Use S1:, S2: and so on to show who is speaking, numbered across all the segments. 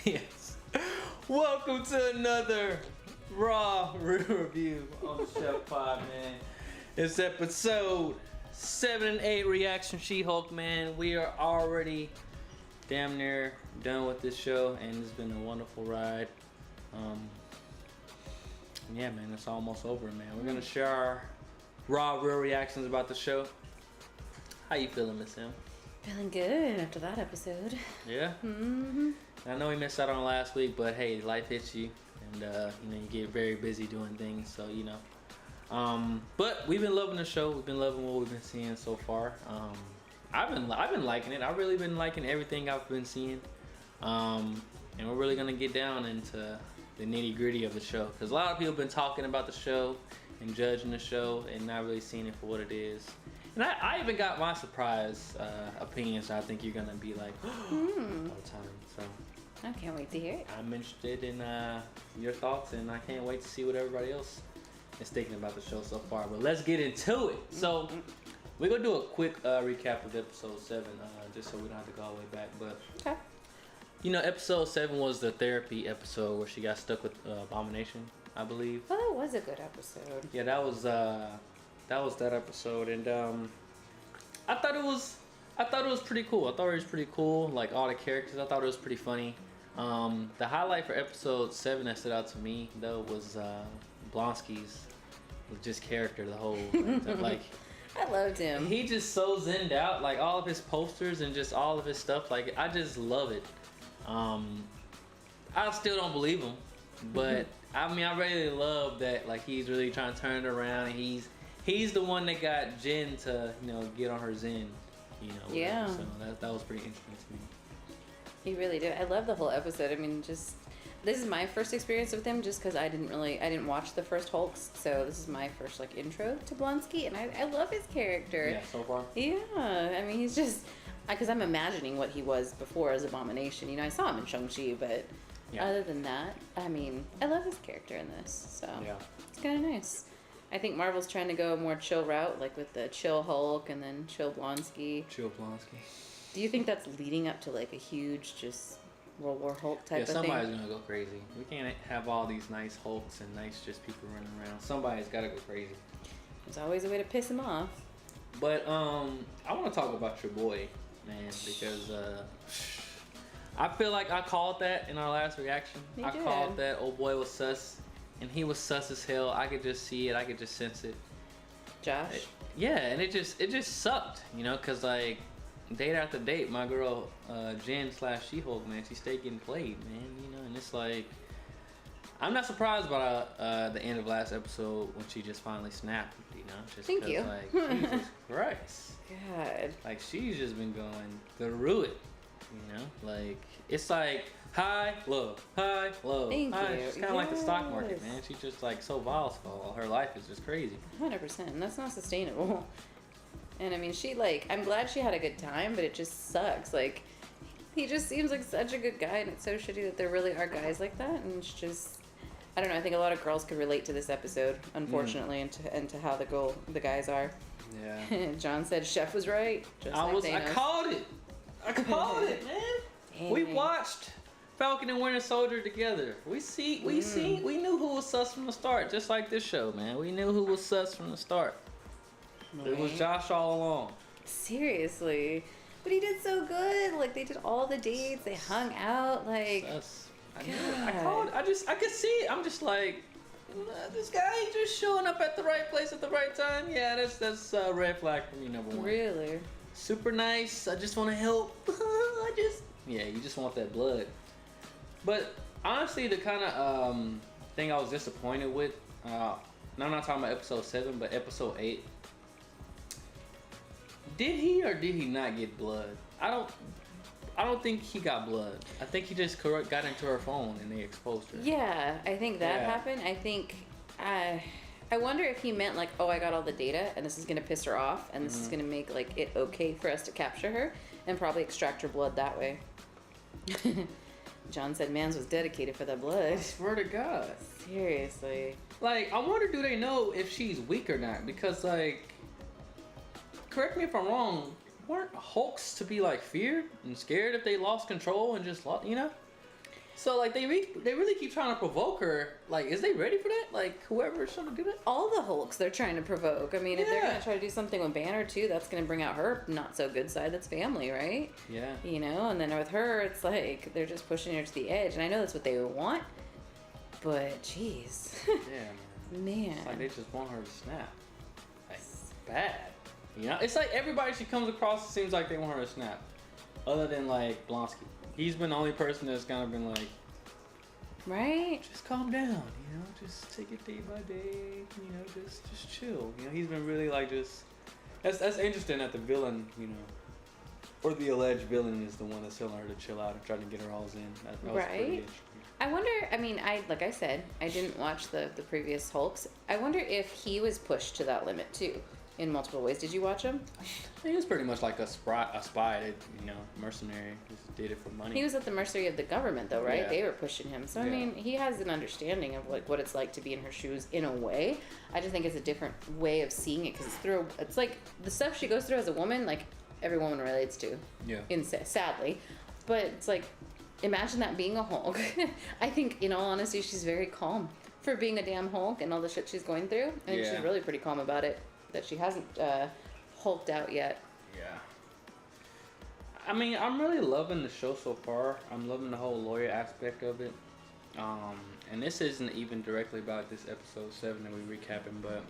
S1: Yes. Welcome to another Raw review on the Shef Pod, man. It's episode 7 and 8 reaction She-Hulk, man. We are already damn near done with this show, and it's been a wonderful ride. Yeah, man, it's almost over, man. We're gonna share our raw, real reactions about the show. How you feeling, Miss M?
S2: Feeling good after that episode.
S1: Yeah. I know we missed out on last week, but hey, life hits you, and you get very busy doing things. So but we've been loving the show. We've been loving what we've been seeing so far. I've been liking it. I've really been liking everything I've been seeing. And we're really gonna get down into the nitty gritty of the show, because a lot of people have been talking about the show and judging the show and not really seeing it for what it is. And I even got my surprise opinions. I think you're gonna be like, all the time. So
S2: I can't wait to hear it.
S1: I'm interested in your thoughts, and I can't wait to see what everybody else is thinking about the show so far. But let's get into it. So we're gonna do a quick recap of episode 7, just so we don't have to go all the way back. But
S2: Okay.
S1: episode 7 was the therapy episode where she got stuck with Abomination, I believe.
S2: Well, that was a good episode.
S1: Yeah, that was that episode, and I thought it was pretty cool. I thought it was pretty cool. Like all the characters, I thought it was pretty funny. The highlight for episode 7 that stood out to me though was Blonsky's just character. The whole like
S2: I loved him.
S1: he just so zenned out. Like all of his posters and just all of his stuff. Like I just love it. I still don't believe him, but I mean I really love that. Like he's really trying to turn it around, and he's the one that got Jen to get on her zen.
S2: Yeah.
S1: So that was pretty interesting to me.
S2: He really did. I love the whole episode. I mean, just this is my first experience with him, just because I didn't watch the first Hulks, so this is my first like intro to Blonsky, and I love his character.
S1: Yeah, so far.
S2: Yeah, I mean he's just because I'm imagining what he was before as Abomination. I saw him in Shang-Chi, but
S1: Yeah.
S2: other than that, I mean, I love his character in this, so
S1: Yeah.
S2: it's kind of nice. I think Marvel's trying to go a more chill route, like with the chill Hulk and then chill Blonsky.
S1: Chill Blonsky.
S2: Do you think that's leading up to like a huge just World War Hulk type of thing?
S1: Somebody's gonna go crazy. We can't have all these nice Hulks and nice just people running around. Somebody's gotta go crazy.
S2: There's always a way to piss him off.
S1: But I want to talk about your boy, man, because I feel like I called that in our last reaction.
S2: You
S1: I
S2: did.
S1: called that old boy was sus, and he was sus as hell. I could just see it. I could just sense it.
S2: Josh?
S1: Yeah, and it just sucked, because like date after date, my girl Jen / She-Hulk, man, she stayed getting played, man. And it's like I'm not surprised by the end of last episode when she just finally snapped, just
S2: Thank you.
S1: like Jesus Christ.
S2: God.
S1: Like she's just been going through it, like it's like high, low,
S2: Thank
S1: high.
S2: you.
S1: It's kind of like the stock market,
S2: Yes.
S1: man. She's just like so volatile. Her life is just crazy.
S2: 100%. That's not sustainable. And I mean, I'm glad she had a good time, but it just sucks. Like, he just seems like such a good guy, and it's so shitty that there really are guys like that. And it's just, I don't know. I think a lot of girls could relate to this episode, unfortunately, and to how the guys are.
S1: Yeah.
S2: John said Shef was right. Just
S1: I
S2: Thanos.
S1: called it. I called it, man.
S2: Dang.
S1: We watched Falcon and Winter Soldier together. We knew who was sus from the start, just like this show, man. We knew who was sus from the start. It was
S2: Right.
S1: Josh all along.
S2: Seriously. But he did so good. Like, they did all the dates. They hung out. Like,
S1: Sus. I
S2: God.
S1: could see it. I'm just like, this guy just showing up at the right place at the right time. Yeah, that's a red flag for me, number one.
S2: really?
S1: Super nice. I just want to help. Yeah, you just want that blood. But honestly, the kind of thing I was disappointed with, now I'm not talking about episode 7, but episode 8. Did he or did he not get blood? I don't think he got blood. I think he just got into her phone and they exposed her.
S2: Yeah, I think that
S1: Yeah.
S2: happened. I think, I wonder if he meant like, oh, I got all the data and this is gonna piss her off and this is gonna make like it okay for us to capture her and probably extract her blood that way. John said Mans was dedicated for the blood.
S1: I swear to God.
S2: Seriously.
S1: Like, I wonder, do they know if she's weak or not? Because, like, correct me if I'm wrong, weren't Hulks to be, like, feared and scared if they lost control and just lost, So like they really keep trying to provoke her. Like, is they ready for that? Like whoever's trying to do that.
S2: All the Hulks they're trying to provoke. I mean, if they're
S1: Yeah.
S2: gonna try to do something with Banner too, that's gonna bring out her not so good side. That's family, right?
S1: Yeah.
S2: You know, and then with her, it's like they're just pushing her to the edge. And I know that's what they want, but jeez,
S1: Yeah, man.
S2: man.
S1: It's like they just want her to snap. Like bad. You know, it's like everybody she comes across, it seems like they want her to snap. Other than like Blonsky. He's been the only person that's kind of been like,
S2: Right?
S1: just calm down, you know, just take it day by day, you know, just chill. You know, he's been really like just. That's interesting that the villain, you know, or the alleged villain is the one that's telling her to chill out and trying to get her all in. That was pretty
S2: Right.
S1: interesting.
S2: I wonder. I mean, like I said, I didn't watch the previous Hulks. I wonder if he was pushed to that limit too, in multiple ways. Did you watch him?
S1: He was pretty much like a spy, that, you know, mercenary. Just did it for money.
S2: He was at the mercy of the government, though, right?
S1: Yeah.
S2: They were pushing him. So I
S1: Yeah.
S2: mean, he has an understanding of like what it's like to be in her shoes in a way. I just think it's a different way of seeing it because it's like the stuff she goes through as a woman, like every woman relates to.
S1: Yeah.
S2: Sadly, but it's like imagine that being a Hulk. I think, in all honesty, she's very calm for being a damn Hulk and all the shit she's going through. I think
S1: Yeah.
S2: she's really pretty calm about it. That she hasn't hulked out yet.
S1: Yeah. I mean, I'm really loving the show so far. I'm loving the whole lawyer aspect of it. And this isn't even directly about this episode 7 that we're recapping, but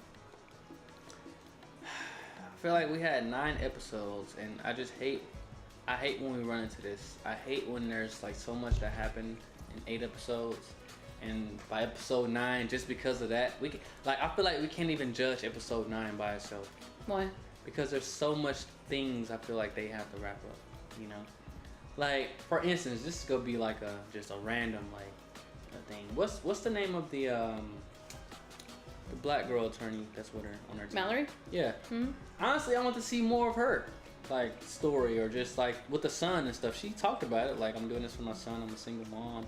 S1: I feel like we had 9 episodes, and I hate when we run into this. I hate when there's like so much that happened in 8 episodes. And by episode 9, just because of that, I feel like we can't even judge episode 9 by itself.
S2: Why?
S1: Because there's so much things I feel like they have to wrap up, you know? Like, for instance, this is gonna be like just a random, like, a thing. What's the name of the black girl attorney that's with her on her team?
S2: Mallory?
S1: Yeah.
S2: Hmm?
S1: Honestly, I want to see more of her, like, story, or just, like, with the son and stuff. She talked about it, like, I'm doing this for my son, I'm a single mom.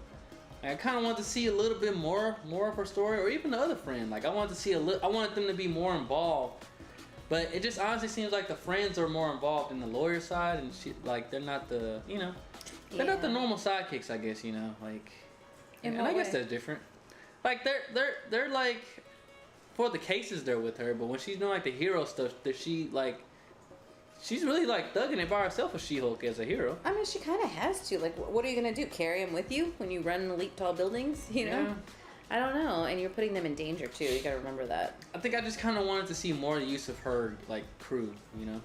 S1: I kind of want to see a little bit more of her story, or even the other friend. Like, I wanted to see I wanted them to be more involved, but it just honestly seems like the friends are more involved in the lawyer side, and they're not the, you know, they're not the normal sidekicks, I guess, you know, like.
S2: In
S1: and
S2: what
S1: I guess
S2: way?
S1: that's different. Like they're like, for the cases they're with her, but when she's doing like the hero stuff, that she's really like thugging it by herself as She-Hulk as a hero.
S2: I mean, she kind of has to. Like, what are you going to do? Carry him with you when you run the leap tall buildings? You know?
S1: Yeah.
S2: I don't know. And you're putting them in danger, too. You got to remember that.
S1: I think I just kind of wanted to see more use of her like crew, you know,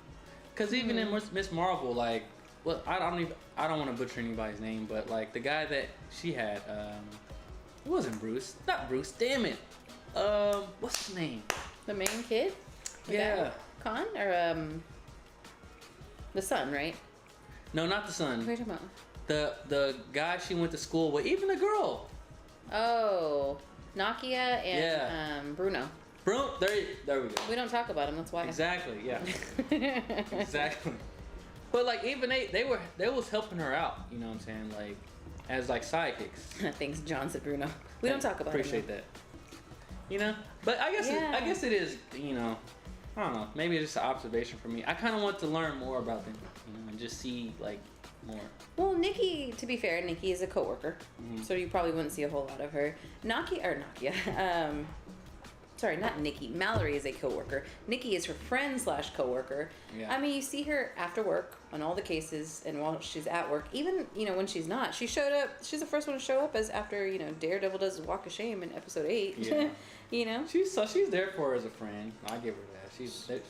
S1: because even in Miss Marvel, like, well, I don't want to butcher anybody's name, but like the guy that she had, it wasn't Bruce, not Bruce, damn it, what's his name?
S2: The main kid? The
S1: Yeah.
S2: guy? Khan? Or, the son, right?
S1: No, not the son.
S2: What are you talking about?
S1: The guy she went to school with, even the girl.
S2: Oh, Nakia and
S1: Yeah.
S2: Bruno.
S1: Bro, there we go.
S2: We don't talk about him. That's why.
S1: Exactly, yeah. Exactly. But like even they was helping her out, you know what I'm saying? Like as like sidekicks.
S2: Thanks, John said Bruno. We don't talk about
S1: Appreciate
S2: him.
S1: that. You know? But I guess
S2: Yeah.
S1: I guess it is, you know, I don't know, maybe it's just an observation for me. I kinda want to learn more about them, you know, and just see like more.
S2: Well, Nikki, to be fair, Nikki is a coworker, so you probably wouldn't see a whole lot of her. Nakia, sorry, not Nikki. Mallory is a coworker. Nikki is her friend / coworker.
S1: Yeah.
S2: I mean, you see her after work on all the cases, and while she's at work, even when she's not, she showed up. She's the first one to show up as after Daredevil does Walk of Shame in episode 8.
S1: Yeah. She's there for her as a friend. I give her that.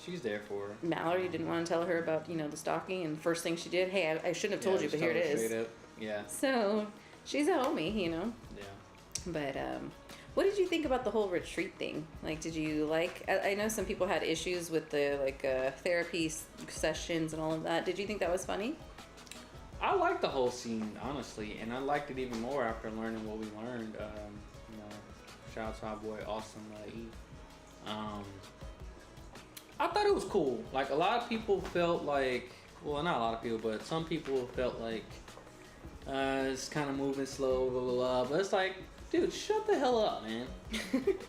S1: She's there for her.
S2: Mallory didn't want to tell her about the stalking, and the first thing she did, hey, I shouldn't have told you, but here it is.
S1: Straight up. Yeah.
S2: So she's a homie,
S1: Yeah.
S2: But what did you think about the whole retreat thing? Like, did you like? I know some people had issues with the therapy sessions and all of that. Did you think that was funny?
S1: I liked the whole scene, honestly, and I liked it even more after learning what we learned. Shout out to our boy Awesome E. I thought it was cool. Like, a lot of people felt like, well, not a lot of people, but some people felt like it's kind of moving slow, blah, blah, blah. But it's like, dude, shut the hell up, man.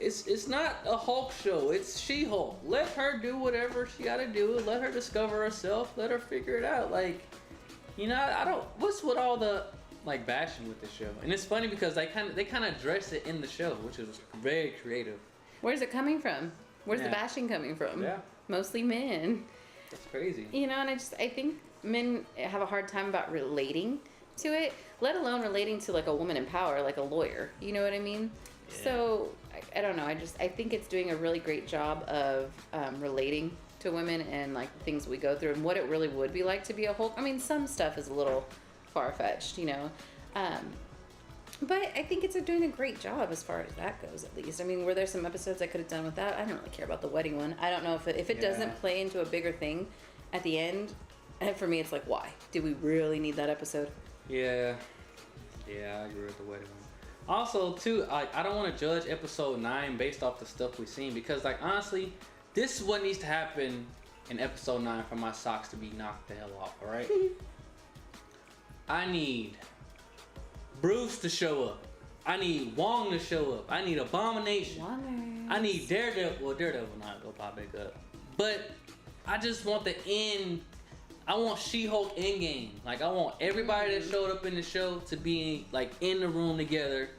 S1: It's not a Hulk show. It's She-Hulk. Let her do whatever she got to do. Let her discover herself. Let her figure it out. Like, I don't. What's with all the like bashing with the show, and it's funny because they kind of address it in the show, which is very creative.
S2: Where's it coming from? Where's the bashing coming from?
S1: Yeah.
S2: Mostly men.
S1: That's crazy.
S2: You know, and I think men have a hard time about relating to it, let alone relating to like a woman in power, like a lawyer. You know what I mean? Yeah. So I don't know. I think it's doing a really great job of relating to women and like the things we go through and what it really would be like to be a Hulk. I mean, some stuff is a little far-fetched, you know. But I think it's doing a great job as far as that goes, at least. I mean, were there some episodes I could have done with that? I don't really care about the wedding one. I don't know if it doesn't play into a bigger thing at the end. And for me, it's like, why? Did we really need that episode?
S1: Yeah. Yeah, I agree with the wedding one. Also, too, I don't want to judge episode 9 based off the stuff we've seen because, like, honestly, this is what needs to happen in episode 9 for my socks to be knocked the hell off, alright? I need Bruce to show up. I need Wong to show up. I need Abomination.
S2: Wonders.
S1: I need Daredevil. Well, Daredevil not go pop back up. But I just want the end. I want She-Hulk Endgame. Like, I want everybody that showed up in the show to be, like, in the room together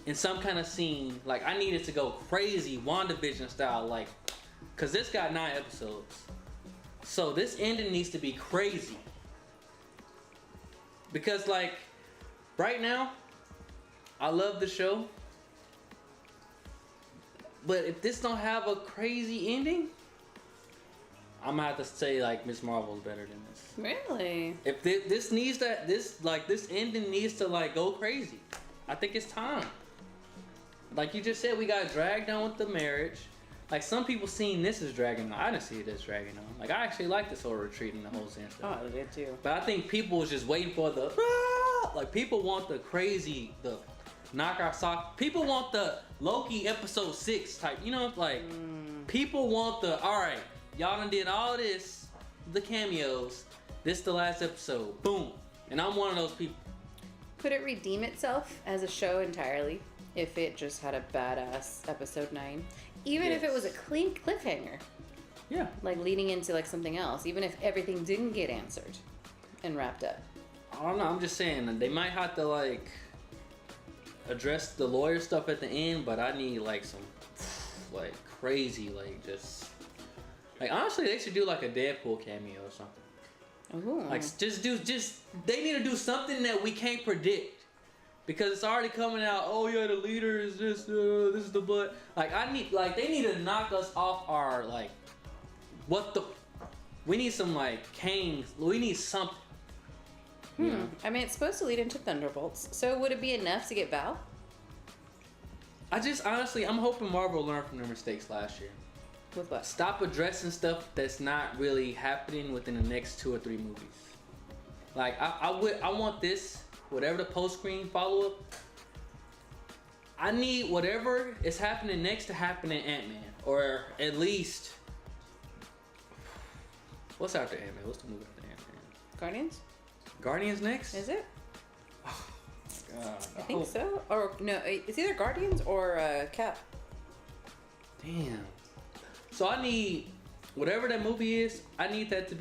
S1: in some kind of scene. Like, I need it to go crazy, WandaVision style. Like, because this got 9 episodes. So this ending needs to be crazy. Because, like, right now, I love the show. But if this don't have a crazy ending, I'm gonna have to say like Miss Marvel's better than this.
S2: Really?
S1: If this needs that, this ending needs to like go crazy. I think it's time. Like you just said, we got dragged on with the marriage. Like some people seen this as dragging on. I didn't see it as dragging on. Like I actually like this whole retreat and the whole sense.
S2: Oh, I did too.
S1: But I think people was just waiting for the like people want the crazy, the knock our sock. People want the Loki episode 6 type. You know, like people want the alright, y'all done did all this, the cameos. This the last episode. Boom. And I'm one of those people.
S2: Could it redeem itself as a show entirely if it just had a badass episode 9? Even if it was a clean cliffhanger.
S1: Yeah.
S2: Like leading into like something else. Even if everything didn't get answered and wrapped up.
S1: I don't know. I'm just saying they might have to like address the lawyer stuff at the end, but I need like some like crazy like just like honestly they should do like a Deadpool cameo or something.
S2: Ooh.
S1: Like just they need to do something that we can't predict. Because it's already coming out, oh yeah, the leader is this is the blood. Like they need to knock us off our like, we need some like Kang, we need something. You know?
S2: I mean, it's supposed to lead into Thunderbolts, so would it be enough to get Val?
S1: I just honestly, I'm hoping Marvel learned from their mistakes last year.
S2: With what?
S1: Stop addressing stuff that's not really happening within the next 2 or 3 movies. Like I want this. Whatever the post-screen follow-up, I need whatever is happening next to happen in Ant-Man. Or at least... What's after Ant-Man? What's the movie after Ant-Man?
S2: Guardians?
S1: Guardians next?
S2: Is it?
S1: Oh, God.
S2: I think so. Or, no, it's either Guardians or Cap.
S1: Damn. So I need... Whatever that movie is, I need that to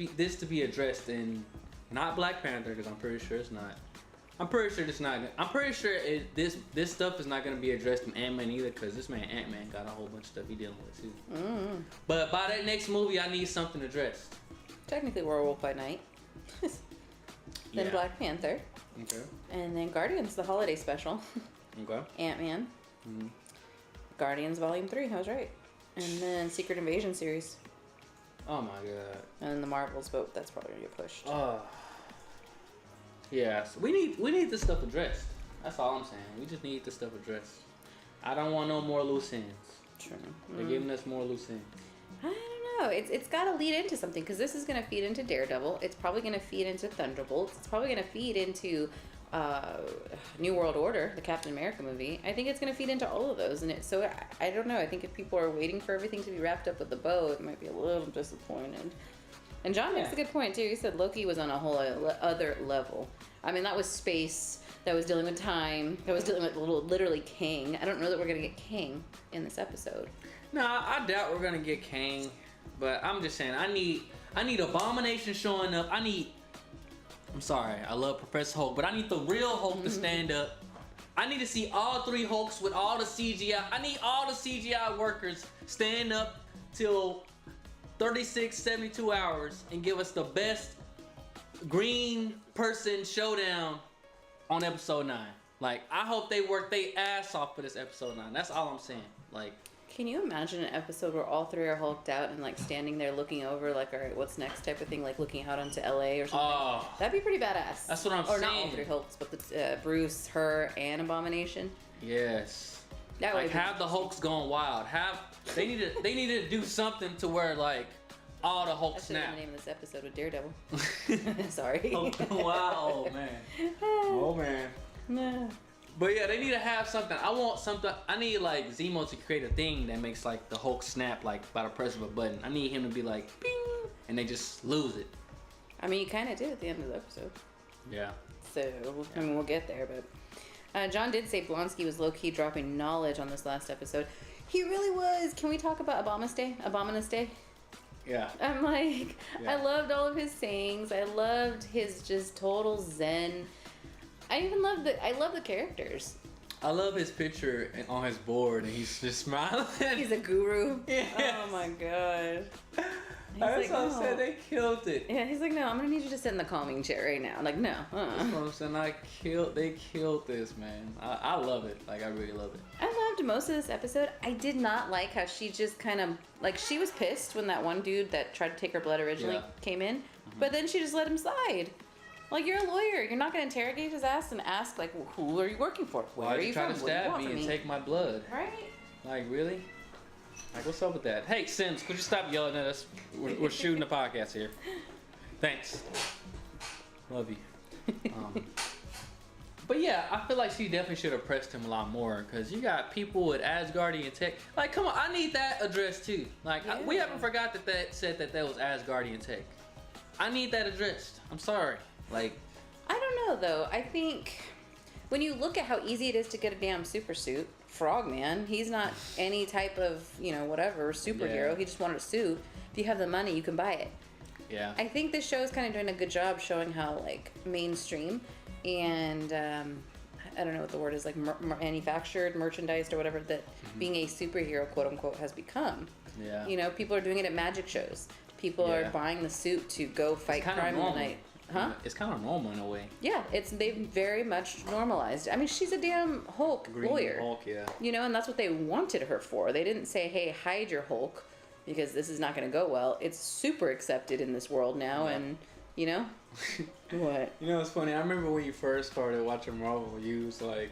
S1: be addressed in... Not Black Panther, because I'm pretty sure it's not. I'm pretty sure this stuff is not going to be addressed in Ant-Man either, because this man Ant-Man got a whole bunch of stuff he dealing with too. But by that next movie, I need something addressed.
S2: Technically Werewolf by Night. Then Black Panther.
S1: Okay.
S2: And then Guardians, the holiday special.
S1: Okay.
S2: Ant-Man. Guardians Volume 3, I was right. And then Secret Invasion series.
S1: Oh my God.
S2: And then the Marvels, but that's probably going to get pushed.
S1: Yeah, so we need this stuff addressed. That's all I'm saying. We just need this stuff addressed. I don't want no more loose ends.
S2: True.
S1: They're giving us more loose ends.
S2: I don't know. It's got to lead into something because this is going to feed into Daredevil. It's probably going to feed into Thunderbolts. It's probably going to feed into New World Order, the Captain America movie. I think it's going to feed into all of those. And so I don't know. I think if people are waiting for everything to be wrapped up with a bow, it might be a little disappointed. And John makes a good point too. He said Loki was on a whole other level. I mean, that was space. That was dealing with time. That was dealing with literally Kang. I don't know that we're gonna get Kang in this episode.
S1: No, I doubt we're gonna get Kang. But I'm just saying, I need Abomination showing up. I need I'm sorry, I love Professor Hulk, but I need the real Hulk to stand up. I need to see all 3 Hulks with all the CGI. I need all the CGI workers stand up till 36, 72 hours and give us the best green person showdown on episode 9. Like, I hope they work their ass off for this episode 9. That's all I'm saying. Like,
S2: can you imagine an episode where all 3 are hulked out and like standing there looking over, like, all right, what's next type of thing, like looking out onto LA or something?
S1: oh,
S2: That'd be pretty badass.
S1: that's what I'm
S2: Or
S1: saying.
S2: not all 3 hulks, but the Bruce, her, and Abomination.
S1: Yes.
S2: That
S1: Like,
S2: would be
S1: have the Hulks going wild. They need to do something to where like all the
S2: I
S1: Hulks
S2: should have
S1: snap.
S2: the name of this episode with Daredevil. Sorry.
S1: Oh, wow, man. Oh man.
S2: No.
S1: But yeah, they need to have something. I want something. I need like Zemo to create a thing that makes like the Hulk snap like by the press of a button. I need him to be like, bing, and they just lose it.
S2: I mean, you kind of did at the end of the episode.
S1: Yeah.
S2: So, I mean, we'll get there, but John did say Blonsky was low-key dropping knowledge on this last episode. He really was. Can we talk about Abominus Day?
S1: Yeah.
S2: I'm like,
S1: Yeah.
S2: I loved all of his sayings. I loved his just total zen. I love the characters.
S1: I love his picture on his board, and he's just smiling.
S2: He's a guru.
S1: Yes.
S2: Oh my god.
S1: That's
S2: like,
S1: what I
S2: no.
S1: said. They killed it.
S2: Yeah, he's like, no, I'm gonna need you to sit in the calming chair right now. I'm like, no.
S1: That's what I'm saying. They killed this, man. I love it. Like, I really love it.
S2: I loved most of this episode. I did not like how she just kind of, like, she was pissed when that one dude that tried to take her blood originally came in, but then she just let him slide. Like, you're a lawyer. You're not going to interrogate his ass and ask, like, who are you working for? Where
S1: Why'd
S2: are
S1: you
S2: you
S1: try
S2: from?
S1: to
S2: What do you
S1: stab
S2: want
S1: me
S2: from
S1: and
S2: me?
S1: take my blood?
S2: Right?
S1: Like, really? Like, what's up with that? Hey, Sims, could you stop yelling at us? We're shooting a podcast here. Thanks. Love you. But yeah, I feel like she definitely should have pressed him a lot more, because you got people with Asgardian tech. Like, come on, I need that addressed too. Like, we haven't forgot that said that was Asgardian tech. I need that addressed. I'm sorry. Like,
S2: I don't know, though. I think when you look at how easy it is to get a damn super suit, Frogman, he's not any type of, whatever, superhero.
S1: Yeah.
S2: He just wanted a suit. If you have the money, you can buy it.
S1: yeah.
S2: I think this show is kind of doing a good job showing how, like, mainstream and, I don't know what the word is, like, manufactured, merchandised, or whatever, that being a superhero, quote unquote, has become.
S1: Yeah.
S2: People are doing it at magic shows. People are buying the suit to go fight crime in the night. Huh?
S1: It's kind of normal in a way.
S2: Yeah, they've very much normalized. I mean, she's a damn Hulk lawyer.
S1: Hulk, yeah.
S2: And that's what they wanted her for. They didn't say, "Hey, hide your Hulk," because this is not going to go well. It's super accepted in this world now, and what?
S1: It's funny. I remember when you first started watching Marvel, you was like,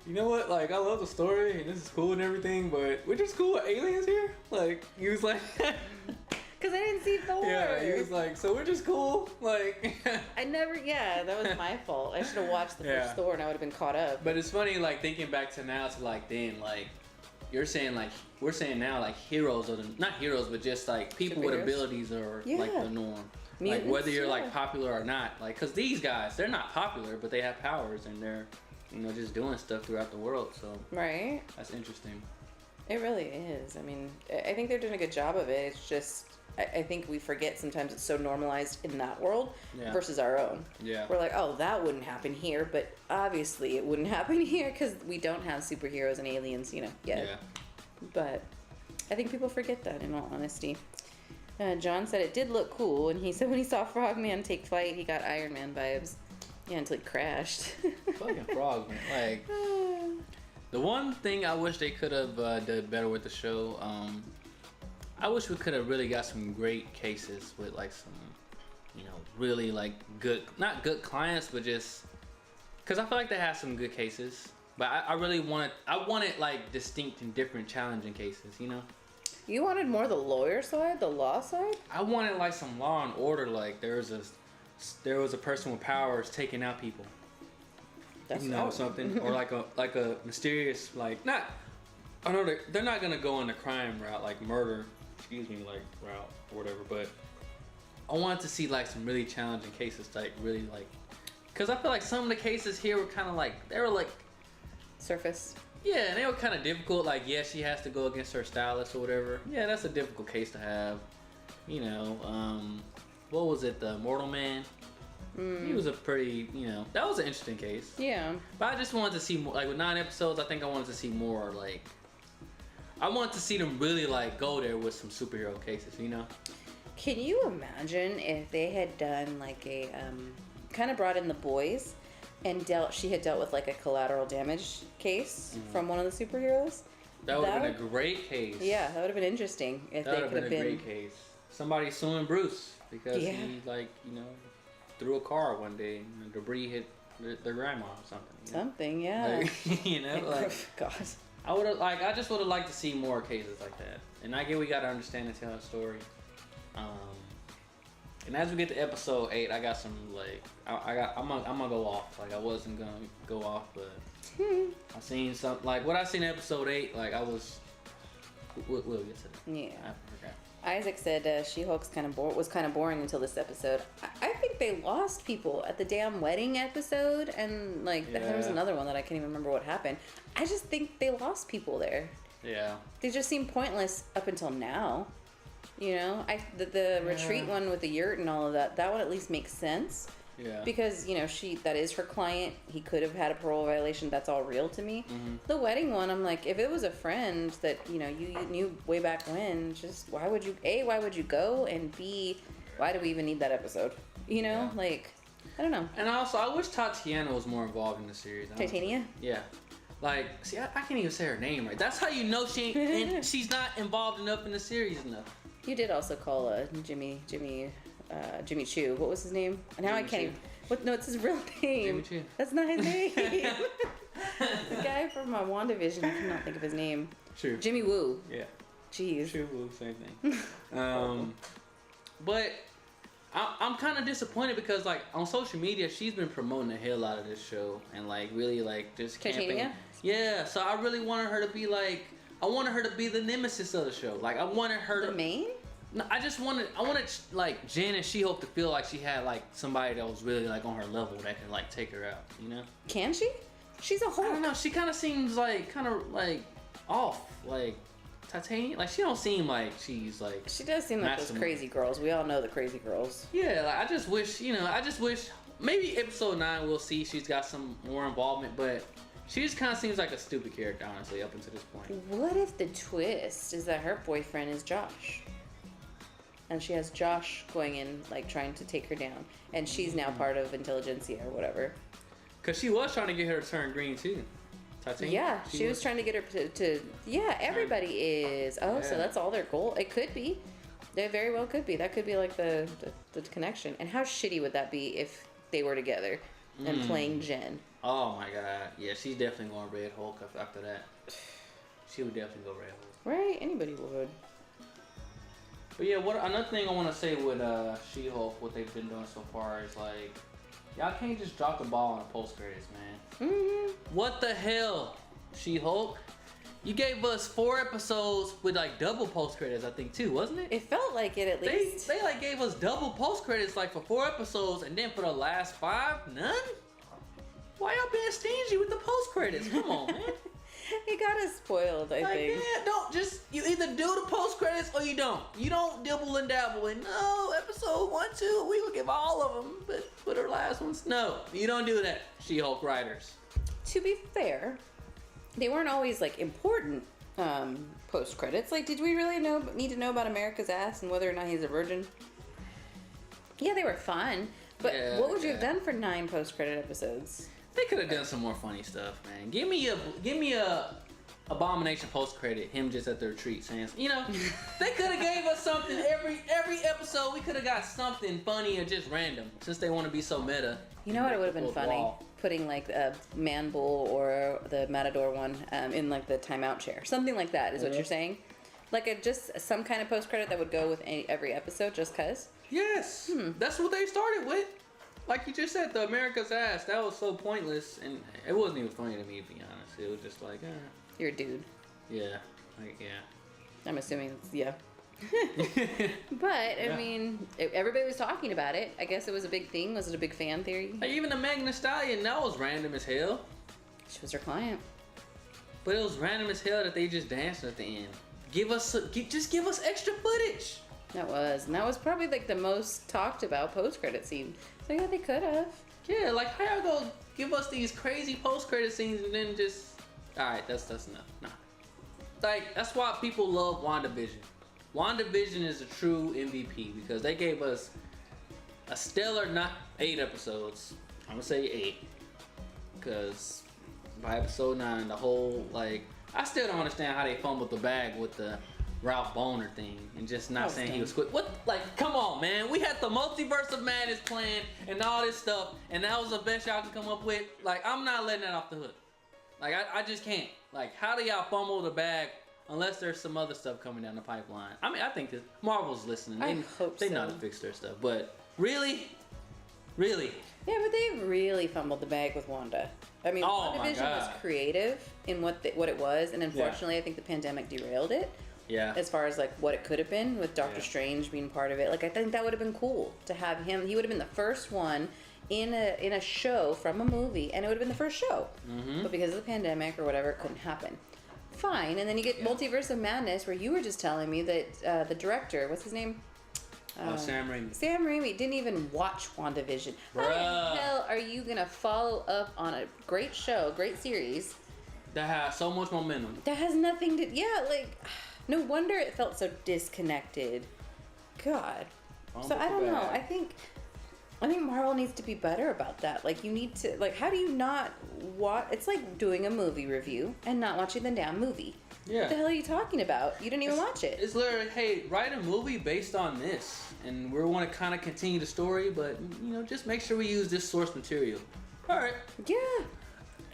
S1: you know what? Like, I love the story, and this is cool and everything, but we're just cool with aliens here. Like, you was like.
S2: Because I didn't see Thor.
S1: Yeah, he was like, so we're just cool, like.
S2: that was my fault. I should have watched the first Thor and I would have been caught up.
S1: But it's funny, like, thinking back to now to, like, then, like, you're saying, like, we're saying now, like, heroes are not heroes, but just, like, people with abilities are, like, the norm.
S2: Mutants,
S1: like, whether you're, like, popular or not. Like, because these guys, they're not popular, but they have powers, and they're, just doing stuff throughout the world, so.
S2: Right.
S1: That's interesting.
S2: It really is. I mean, I think they're doing a good job of it. It's just, I think we forget sometimes it's so normalized in that world versus our own.
S1: Yeah.
S2: We're like, oh, that wouldn't happen here, but obviously it wouldn't happen here because we don't have superheroes and aliens, yet.
S1: Yeah.
S2: But I think people forget that, in all honesty. John said it did look cool, and he said when he saw Frogman take flight, he got Iron Man vibes. Yeah, until he crashed.
S1: Fucking Frogman. Like, the one thing I wish they could have done better with the show, I wish we could have really got some great cases with, like, some, really, like, good, not good clients, but just, because I feel like they have some good cases, but I really wanted, like, distinct and different challenging cases,
S2: You wanted more the lawyer side, the law side?
S1: I wanted, like, some Law and Order, like, there was a person with powers taking out people.
S2: That's
S1: Something, or like a mysterious, like, not, I know they're not gonna go on the crime route, like murder, like route or whatever, but I wanted to see, like, some really challenging cases, like, really, like, because I feel like some of the cases here were kind of like, they were like
S2: surface.
S1: Yeah, and they were kind of difficult. Like, yeah, she has to go against her stylist or whatever. Yeah, that's a difficult case to have. What was it? The Mortal Man. He was a pretty, that was an interesting case.
S2: Yeah.
S1: But I just wanted to see more, like with 9 episodes, I think I wanted to see more, like, I wanted to see them really, like, go there with some superhero cases,
S2: Can you imagine if they had done like a, kind of brought in the boys and she had dealt with like a collateral damage case from one of the superheroes?
S1: That would have been a great case.
S2: Yeah, that would have been interesting if they could have been.
S1: a great case. Somebody suing Bruce because he, like, threw a car one day and debris hit their grandma or something.
S2: Something, yeah.
S1: Like, like,
S2: God.
S1: I just would have liked to see more cases like that. And I get we got to understand and tell a story. And as we get to episode 8, I got some, like, I'm gonna go off. Like, I wasn't gonna go off, but I seen something, like, what I seen in episode 8, like, we'll get to that.
S2: Yeah.
S1: I forgot.
S2: Isaac said She-Hulk's was kind of boring until this episode. I think they lost people at the damn wedding episode, and like there was another one that I can't even remember what happened. I just think they lost people there.
S1: Yeah.
S2: They just seem pointless up until now. The retreat one with the yurt and all of that one at least makes sense.
S1: Yeah.
S2: Because, that is her client. He could have had a parole violation. That's all real to me. Mm-hmm. The wedding one, I'm like, if it was a friend that, you knew way back when, just why would you go? And B, why do we even need that episode? Like, I don't know.
S1: And also, I wish Tatiana was more involved in the series.
S2: Titania?
S1: Yeah. Like, see, I can't even say her name right. That's how you know she's not involved enough in the series enough.
S2: You did also call Jimmy Choo. What was his name? Now Jimmy I can't even. No, it's his real name.
S1: Jimmy Choo.
S2: That's not his name. The guy from WandaVision. I cannot think of his name.
S1: True.
S2: Jimmy Woo.
S1: Yeah.
S2: Jeez.
S1: True Woo, same thing. But I'm kind of disappointed because, like, on social media, she's been promoting the hell out of this show and, like, really, like, just camping. Yeah. So I really wanted her to be like. I wanted her to be the nemesis of the show. Like, I wanted her
S2: the main?
S1: No, I wanted like Jen and She-Hulk to feel like she had like somebody that was really like on her level that can like take her out,
S2: Can she? She's a Hulk.
S1: I don't know. She kind of seems like off, like Titania. Like, she don't seem like she's like.
S2: She does seem like those crazy girls. We all know the crazy girls.
S1: Yeah, like I just wish maybe episode 9 we'll see she's got some more involvement, but. She just kind of seems like a stupid character, honestly, up until this point.
S2: What if the twist is that her boyfriend is Josh? And she has Josh going in, like, trying to take her down. And she's now part of Intelligentsia or whatever.
S1: Because she was trying to get her to turn green, too. Titania?
S2: Yeah, she was trying to get her to yeah, everybody is. Oh, yeah. So that's all their goal. It could be. They very well could be. That could be, like, the connection. And how shitty would that be if they were together and playing Jen?
S1: Oh my god. Yeah, she's definitely going Red Hulk after that. She would definitely go Red Hulk.
S2: Right? Anybody would.
S1: But yeah, another thing I want to say with She-Hulk, what they've been doing so far is like, y'all can't just drop the ball on the post credits, man. Mm-hmm. What the hell, She-Hulk? You gave us 4 episodes with like double post credits, I think, too, wasn't it?
S2: It felt like it at least.
S1: They like gave us double post credits like for 4 episodes, and then for the last 5, none. Why y'all being stingy with the post credits? Come on, man.
S2: He got us spoiled, I think.
S1: Yeah, don't you either do the post credits or you don't. You don't dibble and dabble and no, episode 1, 2, we will give all of them, but for the last ones, no. You don't do that, She-Hulk writers.
S2: To be fair, they weren't always like important post credits. Like, did we really need to know about America's ass and whether or not he's a virgin? Yeah, they were fun, but what would you have done for 9 post credit episodes?
S1: They could have done some more funny stuff, man. Give me a Abomination post credit, him just at the retreat saying, they could have gave us something every episode. We could have got something funny or just random, since they want to be so meta.
S2: You know what? It would have been funny putting like a Man Bull or the Matador one in like the timeout chair, something like that. Is what you're saying? Like just some kind of post credit that would go with every episode, just cause.
S1: Yes, that's what they started with. Like you just said, the America's ass, that was so pointless, and it wasn't even funny to me, to be honest. It was just like,
S2: You're a dude.
S1: Yeah, like, yeah.
S2: I'm assuming it's, yeah. But, I mean, everybody was talking about it. I guess it was a big thing. Was it a big fan theory?
S1: Like, even the Megan Thee Stallion, that was random as hell.
S2: She was her client.
S1: But it was random as hell that they just danced at the end. Just give us extra footage.
S2: That was probably like the most talked about post-credit scene. So yeah, they could have.
S1: Yeah, like how y'all go give us these crazy post-credit scenes and then just, all right, that's enough. Nah. Like, that's why people love WandaVision. WandaVision is a true MVP because they gave us a stellar, not 8 episodes. I'm gonna say 8. Because by episode 9, the whole, like, I still don't understand how they fumbled the bag with the Ralph Boner thing and just not saying he was quick. What, like, come on, man. We had the Multiverse of Madness plan and all this stuff, and that was the best y'all could come up with. Like, I'm not letting that off the hook. Like, I just can't. Like, how do y'all fumble the bag unless there's some other stuff coming down the pipeline? I mean, I think that Marvel's listening. They know how to fix their stuff. But really? Really?
S2: Yeah, but they really fumbled the bag with Wanda. I mean, WandaVision was creative in what it was, and unfortunately, I think the pandemic derailed it.
S1: Yeah.
S2: As far as like what it could have been with Doctor Strange being part of it, like I think that would have been cool to have him. He would have been the first one in a show from a movie, and it would have been the first show. Mm-hmm. But because of the pandemic or whatever, it couldn't happen. Fine, and then you get Multiverse of Madness, where you were just telling me that the director, what's his name?
S1: Sam Raimi.
S2: Sam Raimi didn't even watch WandaVision.
S1: Bruh.
S2: How the hell are you gonna follow up on a great show, great series
S1: that has so much momentum?
S2: That has nothing to. Yeah, like, no wonder it felt so disconnected. God. So I don't know. I think Marvel needs to be better about that. Like, you need to, like, how do you not watch? It's like doing a movie review and not watching the damn movie. Yeah. What the hell are you talking about? You didn't even watch it.
S1: It's literally, hey, write a movie based on this, and we want to kind of continue the story, but just make sure we use this source material. All right.
S2: Yeah.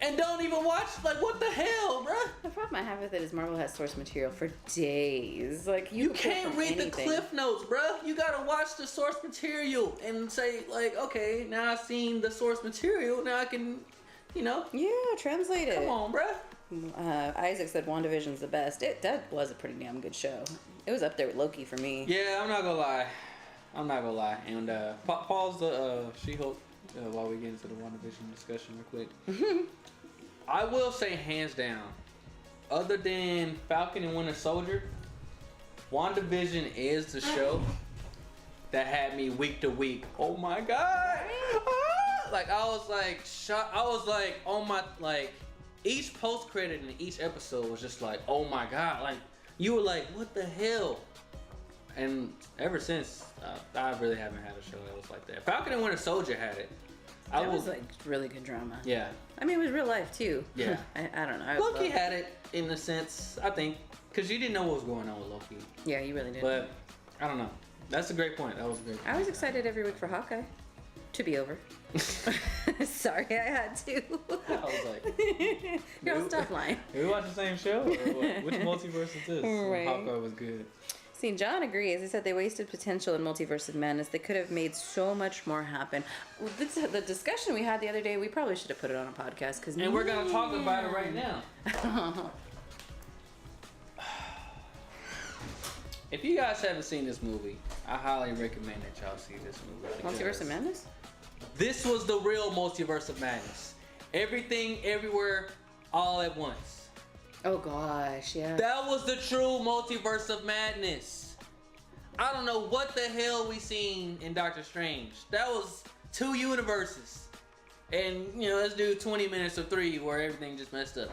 S1: And don't even watch. Like, what the hell, bruh?
S2: The problem I have with it is Marvel has source material for days. Like, you
S1: can't read the cliff notes, bruh. You gotta watch the source material and say, like, okay, now I've seen the source material. Now I can,
S2: Yeah, translate it.
S1: Come on, bruh.
S2: Isaac said WandaVision's the best. That was a pretty damn good show. It was up there with Loki for me.
S1: Yeah, I'm not gonna lie. And pause the She-Hulk while we get into the WandaVision discussion real quick. I will say hands down, other than Falcon and Winter Soldier, WandaVision is the show that had me week to week. Oh my god! Like, I was like shocked. I was like, oh my, like, each post credit in each episode was just like, oh my god, like, you were like, what the hell? And ever since, I really haven't had a show that was like that. Falcon and Winter Soldier had it.
S2: That was like really good drama.
S1: Yeah.
S2: I mean, it was real life too.
S1: Yeah.
S2: I don't know.
S1: Loki had it in a sense, I think, because you didn't know what was going on with Loki.
S2: Yeah, you really did.
S1: But I don't know. That's a great point. That was a great point.
S2: I was excited every week for Hawkeye to be over. Sorry, I had to.
S1: I was like,
S2: girl, stop lying.
S1: Did we watch the same show? Or what? Which multiverse is this?
S2: Right.
S1: Hawkeye was good.
S2: See, John agrees. He said they wasted potential in Multiverse of Madness. They could have made so much more happen. The discussion we had the other day, we probably should have put it on a podcast.
S1: And we're going to talk about it right now. If you guys haven't seen this movie, I highly recommend that y'all see this movie.
S2: Multiverse of Madness?
S1: This was the real Multiverse of Madness. Everything, everywhere, all at once.
S2: Oh gosh, yeah.
S1: That was the true Multiverse of Madness. I don't know what the hell we seen in Doctor Strange. That was 2 universes. And, let's do 20 minutes of 3 where everything just messed up.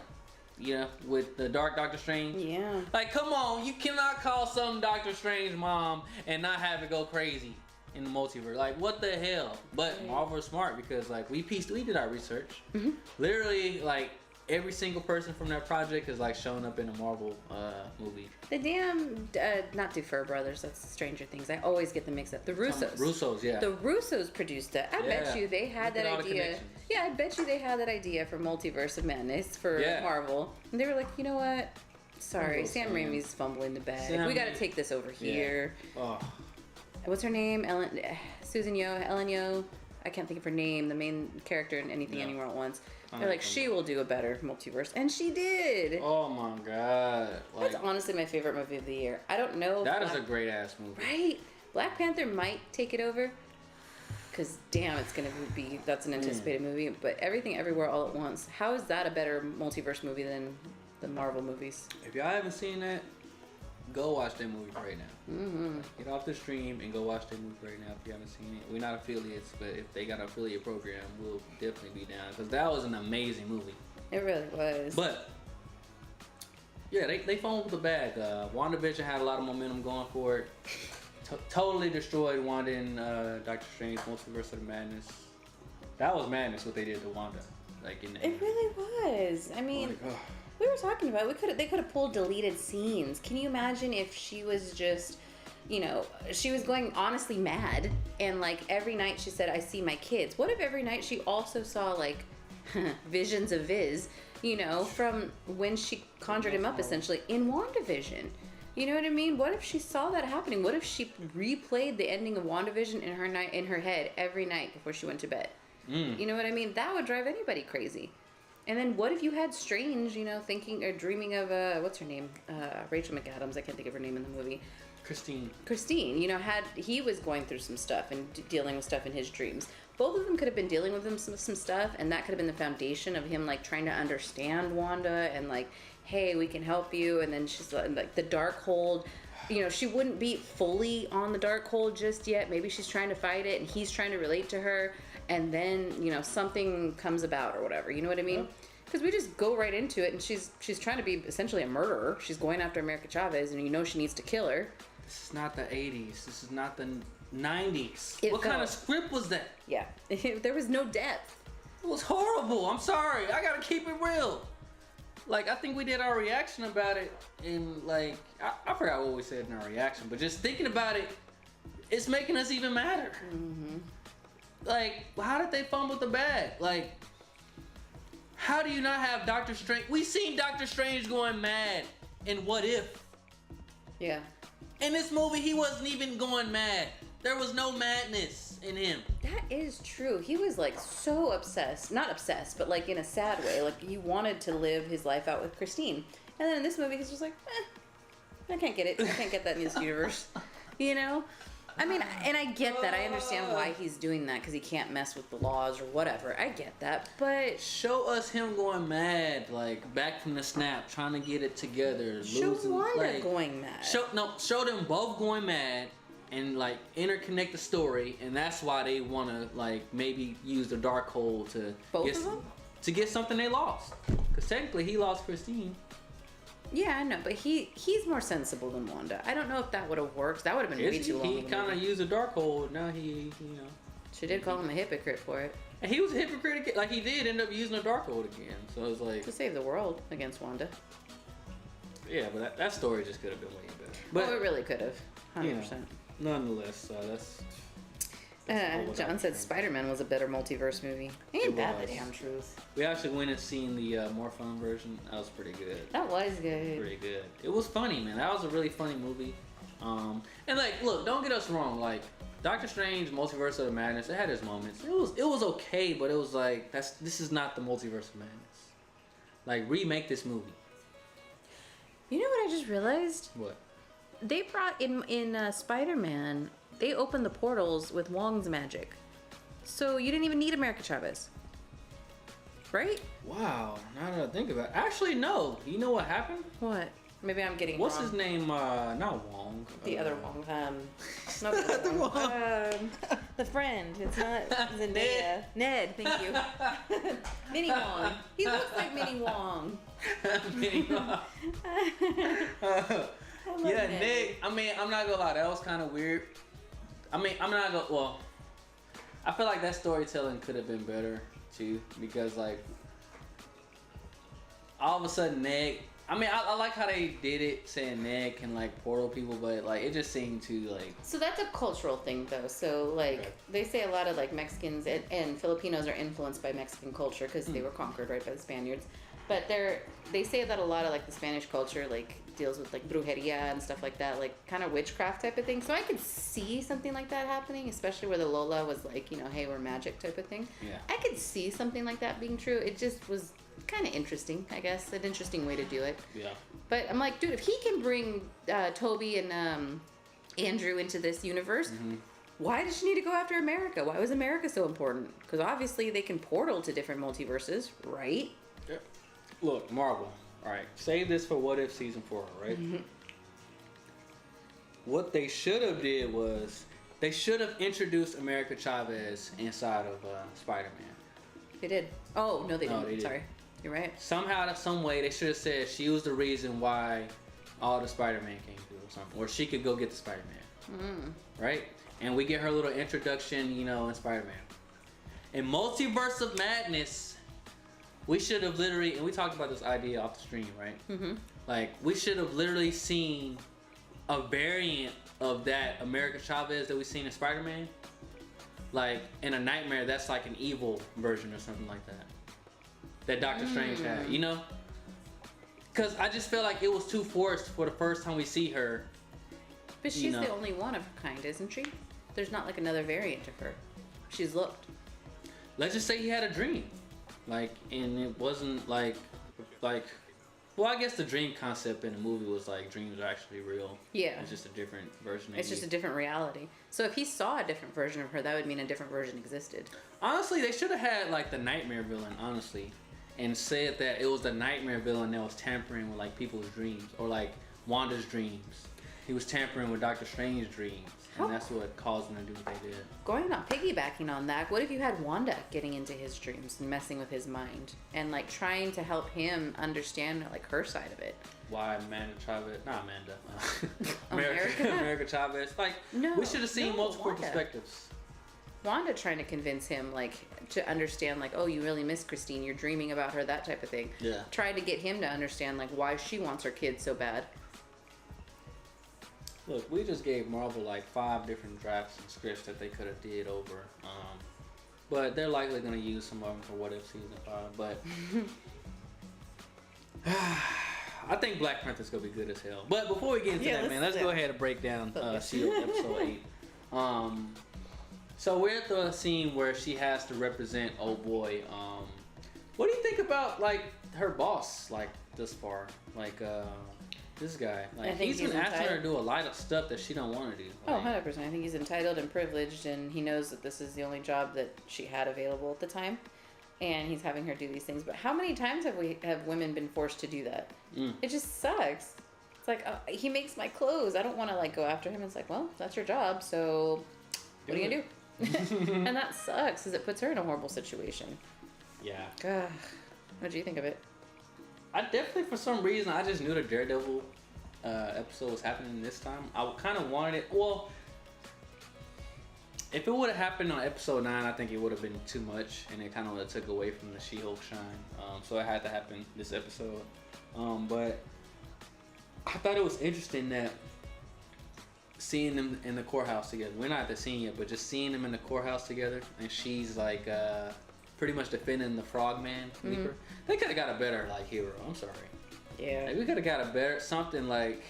S1: With the Dark Doctor Strange.
S2: Yeah.
S1: Like, come on, you cannot call some Doctor Strange mom and not have it go crazy in the multiverse. Like, what the hell? But Marvel is smart because, like, we did our research. Mm-hmm. Literally, like, every single person from that project is like showing up in a Marvel movie.
S2: The damn, not Duffer Brothers, that's Stranger Things. I always get them mixed up. The Russos.
S1: Russos, yeah.
S2: The Russos produced that. I bet you they had that idea. Yeah, I bet you they had that idea for Multiverse of Madness for Marvel. And they were like, you know what? Sorry, Sam Raimi's fumbling the bag. We got to take this over here. Oh. What's her name? Ellen Yeoh. I can't think of her name. The main character in Anything Anywhere at Once. They're like, she will do a better multiverse. And she did.
S1: Oh my god. Like,
S2: that's honestly my favorite movie of the year. I don't know.
S1: That is a great ass movie.
S2: Right? Black Panther might take it over. Because damn, it's going to be, that's an anticipated movie. But Everything Everywhere All at Once. How is that a better multiverse movie than the Marvel movies?
S1: If y'all haven't seen that, go watch that movie right now. Mm-hmm. Like, get off the stream and go watch that movie right now if you haven't seen it. We're not affiliates, but if they got an affiliate program, we'll definitely be down because that was an amazing movie.
S2: It really was.
S1: But yeah, they fumbled the bag. WandaVision had a lot of momentum going for it. Totally destroyed Wanda and Doctor Strange Multiverse of the Madness. That was madness what they did to Wanda. Like in the
S2: It really was. I mean, we were talking about they could have pulled deleted scenes. Can you imagine if she was just, you know, she was going honestly mad and like every night she said, I see my kids. What if every night she also saw like visions of Viz, you know, from when she conjured him up essentially in WandaVision? You know what I mean? What if she saw that happening? What if she replayed the ending of WandaVision in her head every night before she went to bed? You know what I mean? That would drive anybody crazy. And then what if you had Strange, you know, thinking or dreaming of what's her name? Rachel McAdams. I can't think of her name in the movie. Christine, you know, he was going through some stuff and dealing with stuff in his dreams. Both of them could have been dealing with some stuff, and that could have been the foundation of him like trying to understand Wanda and like, hey, we can help you. And then she's like the Darkhold. You know, she wouldn't be fully on the Darkhold just yet. Maybe she's trying to fight it, and he's trying to relate to her. And then, you know, something comes about or whatever. You know what I mean? Because we just go right into it, and she's trying to be essentially a murderer. She's going after America Chavez, and you know she needs to kill her.
S1: This is not the 80s. This is not the 90s. What kind of script was that?
S2: Yeah. There was no depth.
S1: It was horrible. I'm sorry. I gotta keep it real. Like, I think we did our reaction about it in, like, I forgot what we said in our reaction, but just thinking about it, it's making us even madder. Mm-hmm. Like, how did they fumble the bag? Like, how do you not have Doctor Strange? We seen Doctor Strange going mad in What If.
S2: Yeah.
S1: In this movie, he wasn't even going mad. There was no madness in him.
S2: That is true. He was like so obsessed. Not obsessed, but like in a sad way. Like he wanted to live his life out with Christine. And then in this movie, he's just like, I can't get it. I can't get that in this universe. You know? I mean, and I get that. I understand why he's doing that because he can't mess with the laws or whatever. I get that, but
S1: show us him going mad, like back from the snap, trying to get it together.
S2: Show Wanda going mad.
S1: Show them both going mad, and like interconnect the story, and that's why they want to like maybe use the Darkhold to get something they lost. Because technically, he lost Christine.
S2: Yeah, I know, but he's more sensible than Wanda. I don't know if that would have worked. That would have been way too long.
S1: He kind of used a Darkhold. Now he, you know.
S2: She did call him a hypocrite for it.
S1: And he was a hypocrite again. Like, he did end up using a Darkhold again. So it's like...
S2: to save the world against Wanda.
S1: Yeah, but that story just could have been way better. But,
S2: it really could have. 100%.
S1: You know, nonetheless, that's
S2: John said Spider-Man was a better multiverse movie. Ain't that the damn truth?
S1: We actually went and seen the more fun version. That was pretty good.
S2: That was good.
S1: Pretty good. It was funny, man. That was a really funny movie. And like, look, don't get us wrong. Like, Doctor Strange, Multiverse of the Madness, it had its moments. It was okay, but it was like this is not the Multiverse of Madness. Like, remake this movie.
S2: You know what I just realized?
S1: What?
S2: They brought in Spider-Man. They opened the portals with Wong's magic. So you didn't even need America Chavez. Right?
S1: Wow, now that I think about it. Actually, no. You know what happened?
S2: What? Maybe I'm getting
S1: What's
S2: wrong.
S1: his name? Not Wong.
S2: The other Wong. Not the other Wong. The friend. It's not Zendaya. Ned, thank you. Minnie Wong. He looks like Minnie Wong.
S1: Minnie Wong. Yeah, Nick. I mean, I'm not gonna lie. That was kind of weird. I mean, I'm not gonna. Well, I feel like that storytelling could have been better too, because like all of a sudden Ned. I mean, I like how they did it, saying Ned can like portal people, but like it just seemed too like.
S2: So that's a cultural thing, though. So like they say a lot of like Mexicans and Filipinos are influenced by Mexican culture because they were conquered right by the Spaniards. But they say that a lot of like the Spanish culture like deals with like brujeria and stuff like that, like kind of witchcraft type of thing. So I could see something like that happening, especially where the Lola was like, you know, hey, we're magic type of thing.
S1: Yeah.
S2: I could see something like that being true. It just was kind of interesting, I guess, an interesting way to do it.
S1: Yeah.
S2: But I'm like, dude, if he can bring Toby and Andrew into this universe, why does she need to go after America? Why was America so important? Because obviously they can portal to different multiverses, right?
S1: Yeah. Look, Marvel. All right, save this for What If season 4, right? what they should have did was they should have introduced America Chavez inside of Spider-Man.
S2: They did. Oh no, they
S1: No,
S2: didn't.
S1: they didn't.
S2: Sorry, you're right.
S1: Somehow, some way, they should have said she was the reason why all the Spider-Man came through or something, or she could go get the Spider-Man, right? And we get her little introduction, you know, in Spider-Man. In Multiverse of Madness, we should have literally, and we talked about this idea off the stream, right? Mm-hmm. Like, we should have literally seen a variant of that America Chavez that we seen in Spider-Man. Like, in a nightmare, that's like an evil version or something like that. That Doctor Strange had, you know? Because I just feel like it was too forced for the first time we see her.
S2: But she's the only one of her kind, isn't she? There's not like another variant of her. She's looked.
S1: Let's just say he had a dream. Like, and it wasn't like, well, I guess the dream concept in the movie was like dreams are actually real.
S2: Yeah.
S1: It's just a different version.
S2: It's just a different reality. So if he saw a different version of her, that would mean a different version existed.
S1: Honestly, they should have had like the nightmare villain, honestly, and said that it was the nightmare villain that was tampering with like people's dreams or like Wanda's dreams. He was tampering with Doctor Strange's dreams, and that's what caused them to do what they did.
S2: Piggybacking on that, what if you had Wanda getting into his dreams and messing with his mind and like trying to help him understand like her side of it?
S1: Why Amanda Chavez? Not Amanda. America Chavez. Like,
S2: No,
S1: we should have seen multiple
S2: Wanda.
S1: perspectives.
S2: Wanda trying to convince him like to understand like, oh, you really miss Christine, you're dreaming about her, that type of thing.
S1: Yeah.
S2: Trying to get him to understand like why she wants her kid so bad.
S1: Look, we just gave Marvel like 5 different drafts and scripts that they could have did over. But they're likely going to use some of them for What If Season 5. But I think Black Panther's going to be good as hell. But before we get into that, man, let's go ahead and break down Shield Episode 8. So we're at the scene where she has to represent old boy. What do you think about like her boss like this far? Like this guy, like he's been asking her to do a lot of stuff that she don't want to do. Like,
S2: 100%. I think he's entitled and privileged, and he knows that this is the only job that she had available at the time, and he's having her do these things. But how many times have women been forced to do that? It just sucks. It's like he makes my clothes. I don't want to like go after him. It's like, well, that's your job, so what are you gonna do? And that sucks because it puts her in a horrible situation.
S1: Yeah.
S2: Ugh. What do you think of it?
S1: I definitely, for some reason, I just knew the Daredevil episode was happening this time. I kind of wanted it. Well, if it would have happened on episode 9, I think it would have been too much, and it kind of would have took away from the She-Hulk shine. So it had to happen this episode. But I thought it was interesting that seeing them in the courthouse together. We're not at the scene yet, but just seeing them in the courthouse together, and she's like pretty much defending the Frogman Leaper. They could have got a better like hero. I'm sorry.
S2: Yeah.
S1: Like, we could have got a better something like.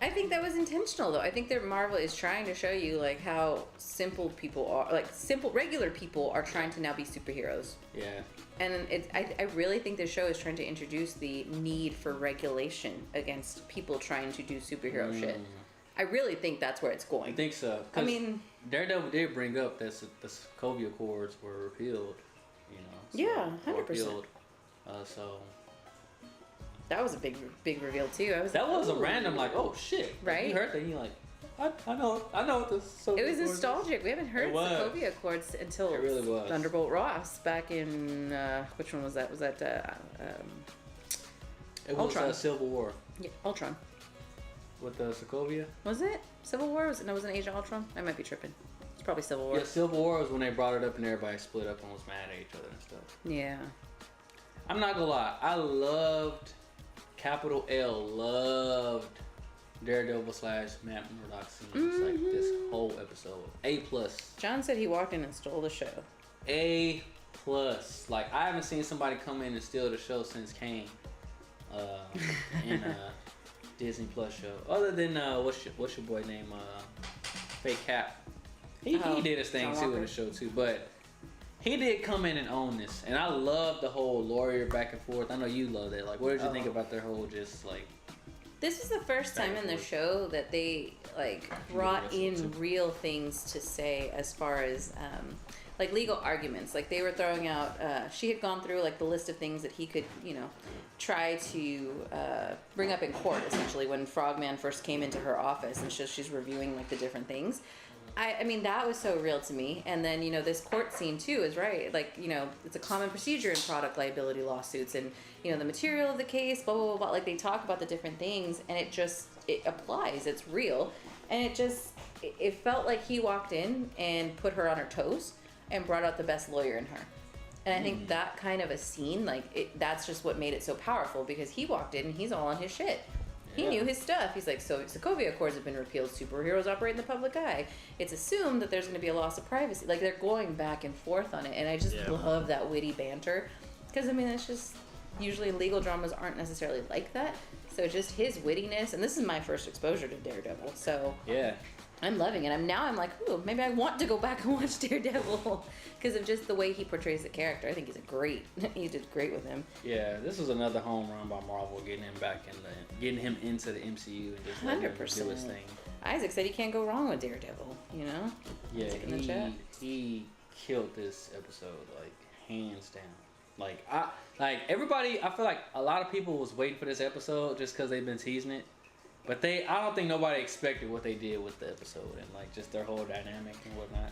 S2: I think that was intentional though. I think that Marvel is trying to show you like how simple people are, like simple regular people are trying to now be superheroes.
S1: Yeah.
S2: And I really think this show is trying to introduce the need for regulation against people trying to do superhero shit. I really think that's where it's going.
S1: I think so.
S2: I mean,
S1: Daredevil did bring up that the Sokovia Accords were repealed. You know.
S2: Yeah, 100%.
S1: So.
S2: That was a big reveal too.
S1: That was a random like, oh shit,
S2: right?
S1: Like, you heard that, and you're like, I know what the Sokovia
S2: It was
S1: Accords
S2: nostalgic. We haven't heard Sokovia Accords until
S1: it really was.
S2: Thunderbolt Ross back in which one was that? Was that
S1: it was
S2: Ultron?
S1: Civil War.
S2: Yeah, Ultron.
S1: With the Sokovia?
S2: Was it Civil War? Was it Age of Ultron? I might be tripping. It's probably Civil War.
S1: Yeah, Civil War was when they brought it up and everybody split up and was mad at each other and stuff.
S2: Yeah. I'm
S1: not gonna lie, I loved loved Daredevil / Matt Murdock scenes like this whole episode. A+.
S2: John said he walked in and stole the show.
S1: A+. Like I haven't seen somebody come in and steal the show since Kane. In Disney Plus show. Other than what's your boy name? Fake Cap. He did his thing too in the show too, but he did come in and own this, and I love the whole lawyer back and forth. I know you love that. Like, what did you think about their whole just like?
S2: This is the first time in the show that they like brought in real things to say as far as like legal arguments. Like they were throwing out. She had gone through like the list of things that he could, try to bring up in court, essentially, when Frogman first came into her office and she's reviewing like the different things. I mean, that was so real to me. And then, you know, this court scene too is right. Like, you know, it's a common procedure in product liability lawsuits, and, you know, the material of the case, blah, blah, blah, blah. Like, they talk about the different things, and it applies. It's real. And it felt like he walked in and put her on her toes and brought out the best lawyer in her. And I think that kind of a scene, like, that's just what made it so powerful, because he walked in and he's all on his shit. He knew his stuff. He's like, so Sokovia Accords have been repealed. Superheroes operate in the public eye. It's assumed that there's going to be a loss of privacy. Like, they're going back and forth on it. And I just love that witty banter. Because, I mean, it's just, usually legal dramas aren't necessarily like that. So just his wittiness. And this is my first exposure to Daredevil. So I'm loving it. I'm like, ooh, maybe I want to go back and watch Daredevil. Because of just the way he portrays the character. I think he did great with him.
S1: Yeah, this was another home run by Marvel, getting him into the MCU and just letting him do his thing.
S2: Isaac said he can't go wrong with Daredevil, you know?
S1: Yeah, he killed this episode, like, hands down. Everybody, I feel like a lot of people was waiting for this episode just because they've been teasing it. But I don't think nobody expected what they did with the episode and, like, just their whole dynamic and whatnot.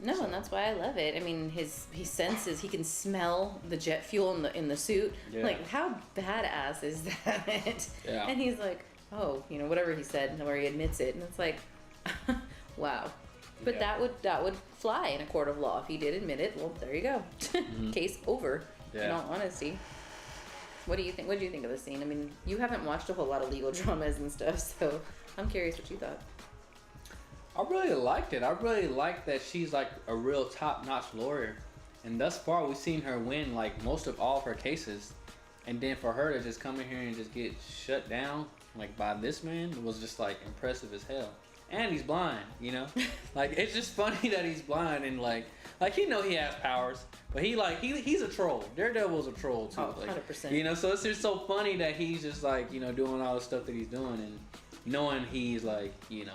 S2: No, and that's why I love it. I mean, he senses, he can smell the jet fuel in the suit. Yeah. Like, how badass is that? Yeah. And he's like, oh, you know, whatever he said, where he admits it, and it's like, wow. But that would fly in a court of law if he did admit it. Well, there you go. Case over. Yeah. In all honesty. What do you think? What do you think of the scene? I mean, you haven't watched a whole lot of legal dramas and stuff, so I'm curious what you thought.
S1: I really liked it. I really liked that she's like a real top-notch lawyer, and thus far we've seen her win like most of all of her cases, and then for her to just come in here and just get shut down like by this man was just like impressive as hell. And he's blind, you know. Like, it's just funny that he's blind and like he he has powers, but he's a troll. Daredevil's a troll too.
S2: Oh, 100%.
S1: You know, so it's just so funny that he's just like, you know, doing all the stuff that he's doing and knowing he's like, you know,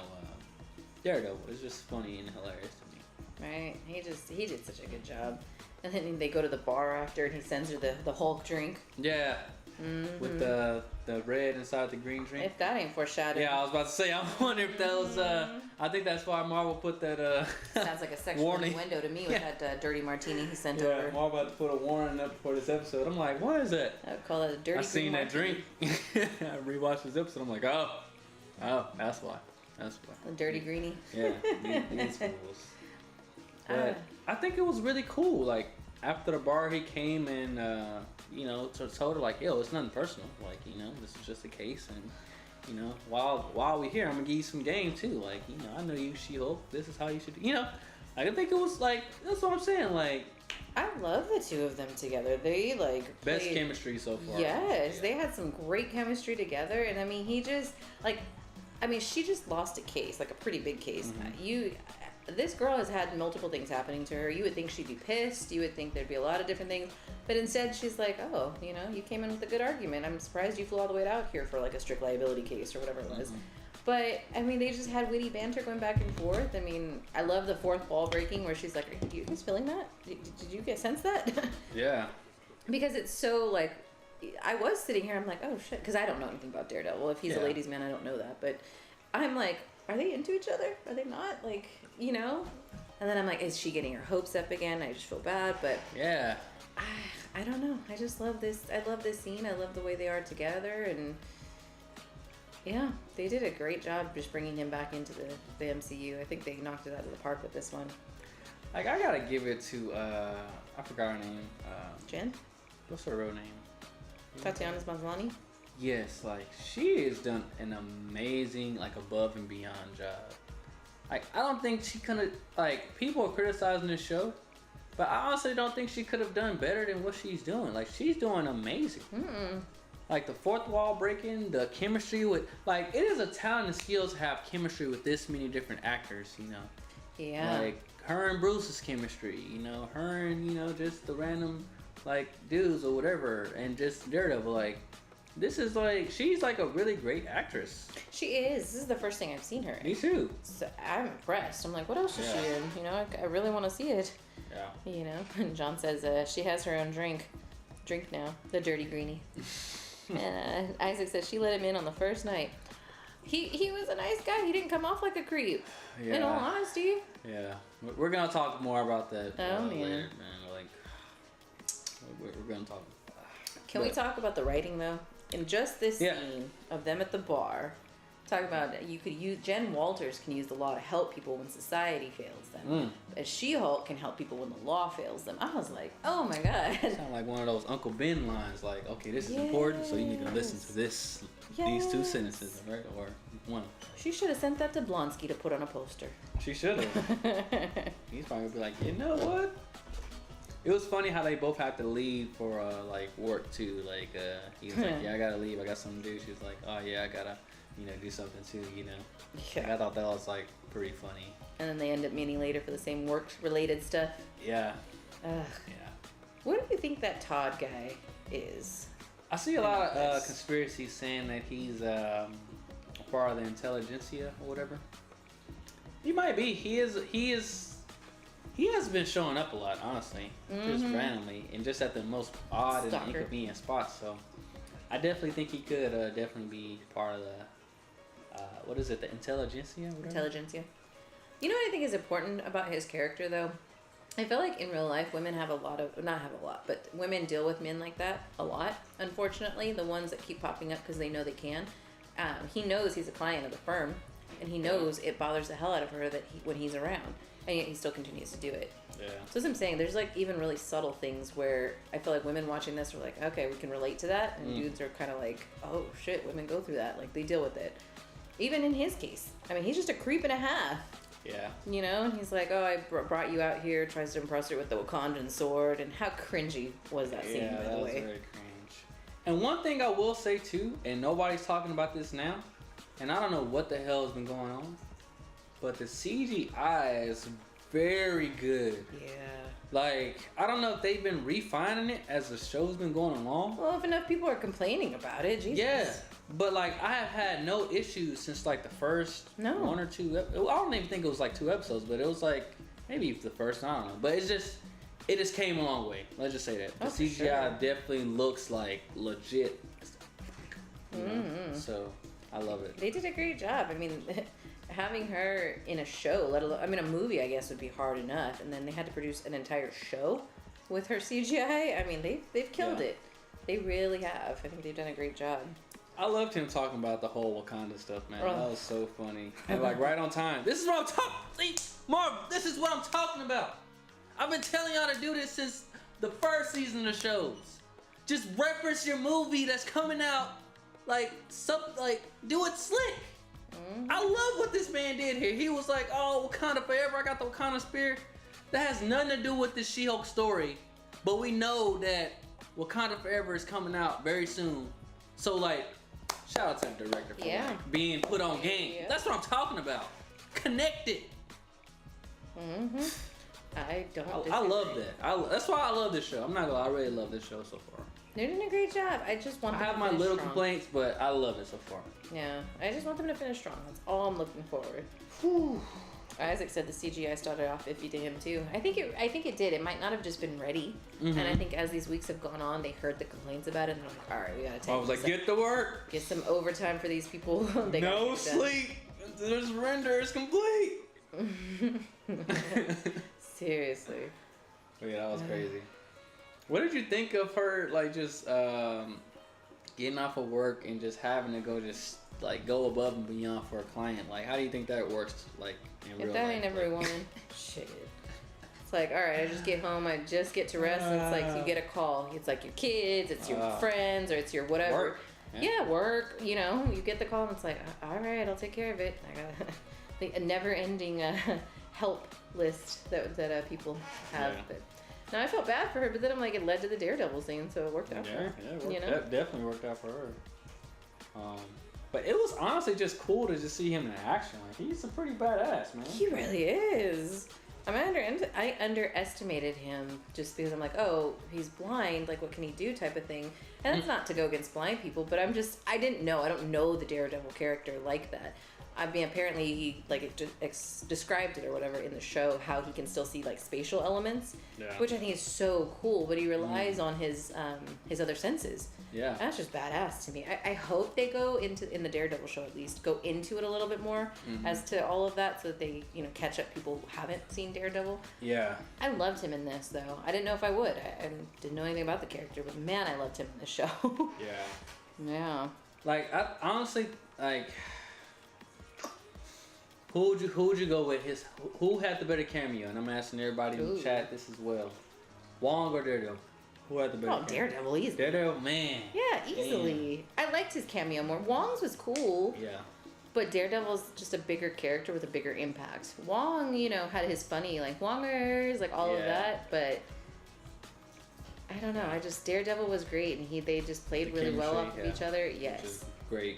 S1: Daredevil. It's just funny and hilarious to me.
S2: Right. He did such a good job. And then they go to the bar after and he sends her the Hulk drink.
S1: Yeah. Mm-hmm. With the red inside the green drink.
S2: If that ain't foreshadowing.
S1: Yeah, I was about to say, I wonder if that was, I think that's why Marvel put that,
S2: sounds like a sexual window to me with that dirty martini he sent over.
S1: Yeah, Marvel about to put a warning up for this episode. I'm like, what is that?
S2: I would call it a dirty
S1: I seen that
S2: martini.
S1: drink. I rewatched this episode. I'm like, oh, that's why. That's why.
S2: A dirty greenie.
S1: Yeah, these fools. But I think it was really cool. Like, after the bar, he came and, you know, told her, like, yo, it's nothing personal. Like, you know, this is just a case. And, you know, while we're here, I'm going to give you some game, too. Like, you know, I know you, She-Hulk. This is how you should do. You know, like, I think it was, like, that's what I'm saying. Like,
S2: I love the two of them together. They, like,
S1: best chemistry so far.
S2: Yes, they had some great chemistry together. And, I mean, he just, like, she just lost a case, like a pretty big case. Mm-hmm. This girl has had multiple things happening to her. You would think she'd be pissed. You would think there'd be a lot of different things. But instead, she's like, oh, you know, you came in with a good argument. I'm surprised you flew all the way out here for, like, a strict liability case or whatever it was. Mm-hmm. But, I mean, they just had witty banter going back and forth. I mean, I love the fourth wall breaking where she's like, are you guys feeling that? Did you sense that?
S1: Yeah.
S2: Because it's so, like, I was sitting here, I'm like, oh, shit. Because I don't know anything about Daredevil. If he's a ladies' man, I don't know that. But I'm like, are they into each other? Are they not? Like, you know? And then I'm like, is she getting her hopes up again? I just feel bad, but
S1: yeah,
S2: I don't know. I just love this. I love this scene. I love the way they are together, and yeah, they did a great job just bringing him back into the MCU. I think they knocked it out of the park with this one.
S1: Like, I gotta give it to I forgot her name.
S2: Jen?
S1: What's her real name?
S2: Tatiana Maslany?
S1: Yes, like, she has done an amazing, like, above and beyond job. Like, I don't think she could have, like, people are criticizing this show, but I honestly don't think she could have done better than what she's doing. Like, she's doing amazing. Like, the fourth wall breaking, the chemistry with, like, it is a talent and skill to have chemistry with this many different actors, you know?
S2: Yeah.
S1: Like, her and Bruce's chemistry, you know? Her and, you know, just the random, like, dudes or whatever, and just Daredevil, like, this is like, she's like a really great actress.
S2: She is. This is the first thing I've seen her in.
S1: Me too.
S2: So I'm impressed. I'm like, what else is she in? You know, I really want to see it.
S1: Yeah.
S2: You know, and John says she has her own drink. Drink now. The dirty greenie. Isaac said she let him in on the first night. He was a nice guy. He didn't come off like a creep. Yeah. In all honesty.
S1: Yeah. We're going to talk more about that
S2: man.
S1: later, man. Like, we're going to talk.
S2: Can we talk about the writing, though? In just this scene of them at the bar, talk about you could use Jen Walters can use the law to help people when society fails them. As She-Hulk can help people when the law fails them. I was like, oh my god.
S1: Sound like one of those Uncle Ben lines, like, okay, this is important, so you need to listen to these two sentences, right? Or one.
S2: She should have sent that to Blonsky to put on a poster.
S1: She should have. He's probably gonna be like, you know what? It was funny how they both had to leave for like work too. Like he was like, yeah, I gotta leave. I got something to do. She was like, oh yeah, I gotta, do something too. Yeah. Like, I thought that was like pretty funny. And
S2: then they end up meeting later for the same work-related stuff.
S1: Yeah.
S2: Yeah. What do you think that Todd guy is?
S1: I see a lot of conspiracies saying that he's part of the intelligentsia or whatever. He might be. He has been showing up a lot, honestly, just randomly, and just at the most odd and inconvenient spots. So, I definitely think he could definitely be part of the, what is it, the intelligentsia?
S2: Intelligentsia. You know what I think is important about his character, though? I feel like in real life, women have but women deal with men like that a lot, unfortunately, the ones that keep popping up because they know they can. He knows he's a client of the firm, and he knows it bothers the hell out of her when he's around. And yet he still continues to do it.
S1: Yeah.
S2: So as I'm saying, there's like even really subtle things where I feel like women watching this are like, okay, we can relate to that. And dudes are kind of like, oh shit, women go through that. Like they deal with it. Even in his case. I mean, he's just a creep and a half.
S1: Yeah.
S2: And he's like, oh, I brought you out here, tries to impress her with the Wakandan sword. And how cringy was that scene, by the way? Yeah, that was very
S1: cringe. And one thing I will say too, and nobody's talking about this now, and I don't know what the hell has been going on, but the CGI is very good.
S2: Yeah.
S1: Like, I don't know if they've been refining it as the show's been going along.
S2: Well, if enough people are complaining about it, Jesus.
S1: Yeah. But, like, I have had no issues since, like, the first one or two. I don't even think it was, like, 2 episodes, but it was, like, maybe the first, I don't know. But it just came a long way. Let's just say that. The CGI definitely looks, like, legit. So, I love it.
S2: They did a great job. I mean... having her in a show, let alone, a movie, I guess, would be hard enough. And then they had to produce an entire show with her CGI. I mean, they've killed it. They really have. I think they've done a great job.
S1: I loved him talking about the whole Wakanda stuff, man. That was so funny. And like right on time. This is what I'm talking. Marv, this is what I'm talking about. I've been telling y'all to do this since the first season of shows. Just reference your movie that's coming out. Do it slick. I love what this man did here. He was like, oh, Wakanda forever. I got the Wakanda spear. That has nothing to do with the She-Hulk story. But we know that Wakanda Forever is coming out very soon. So, like, shout out to the director for being put on game. Yeah. That's what I'm talking about. Connected. I love that. That's why I love this show. I'm not gonna lie, I really love this show so far.
S2: They're doing a great job. I just want them to finish strong. I have my little
S1: complaints, but I love it so far.
S2: Yeah, I just want them to finish strong. That's all I'm looking forward. Whew. Isaac said the CGI started off iffy to him too. I think it did. It might not have just been ready. And I think as these weeks have gone on, they heard the complaints about it and they're like, all right, we gotta take.
S1: I was like, get to work.
S2: Get some overtime for these people.
S1: No sleep. This render is complete.
S2: Seriously.
S1: But yeah, that was crazy. What did you think of her, like, just getting off of work and just having to go above and beyond for a client? Like, how do you think that works, like, in real life?
S2: If that ain't every woman, shit. It's like, all right, I just get home, I just get to rest, and it's like you get a call. It's like your kids, it's your friends, or it's your whatever.
S1: Work.
S2: Yeah, work, you get the call, and it's like, all right, I'll take care of it. I got a never-ending help list that people have, but... Now, I felt bad for her, but then I'm like, it led to the Daredevil scene, so it worked out for her.
S1: Yeah, it definitely worked out for her. But it was honestly just cool to just see him in action. Like, he's a pretty badass, man.
S2: He really is. I underestimated him just because I'm like, oh, he's blind, like, what can he do type of thing. And that's not to go against blind people, but I didn't know. I don't know the Daredevil character like that. I mean, apparently he like described it or whatever in the show how he can still see like spatial elements, which I think is so cool. But he relies on his other senses.
S1: Yeah,
S2: that's just badass to me. I hope they go in the Daredevil show at least go into it a little bit more as to all of that, so that they catch up people who haven't seen Daredevil.
S1: Yeah,
S2: I loved him in this though. I didn't know if I would. I didn't know anything about the character, but man, I loved him in the show. Yeah.
S1: Like I honestly like. Who would you go with? Who had the better cameo? And I'm asking everybody in the chat this as well. Wong or Daredevil? Who had the better cameo?
S2: Daredevil, easily.
S1: Daredevil, man.
S2: Yeah, easily. I liked his cameo more. Wong's was cool.
S1: Yeah.
S2: But Daredevil's just a bigger character with a bigger impact. Wong, had his funny, like, Wongers, like, all of that. But I don't know. Daredevil was great. And they just played really well off of each other. Yes. Which is
S1: great.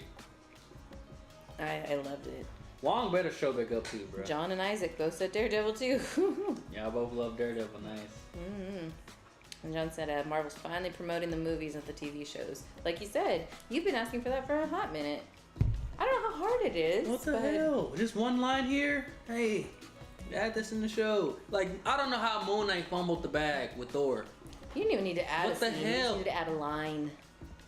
S2: I loved it.
S1: Wong better show back up too, bro.
S2: John and Isaac both said Daredevil too.
S1: Yeah, I both love Daredevil. Nice.
S2: Mm-hmm. And John said Marvel's finally promoting the movies and the TV shows. Like you said, you've been asking for that for a hot minute. I don't know how hard it is.
S1: What the hell? Just one line here? Hey, add this in the show. Like, I don't know how Moon Knight fumbled the bag with Thor.
S2: You didn't even need to add
S1: what the hell?
S2: You just need to add a line.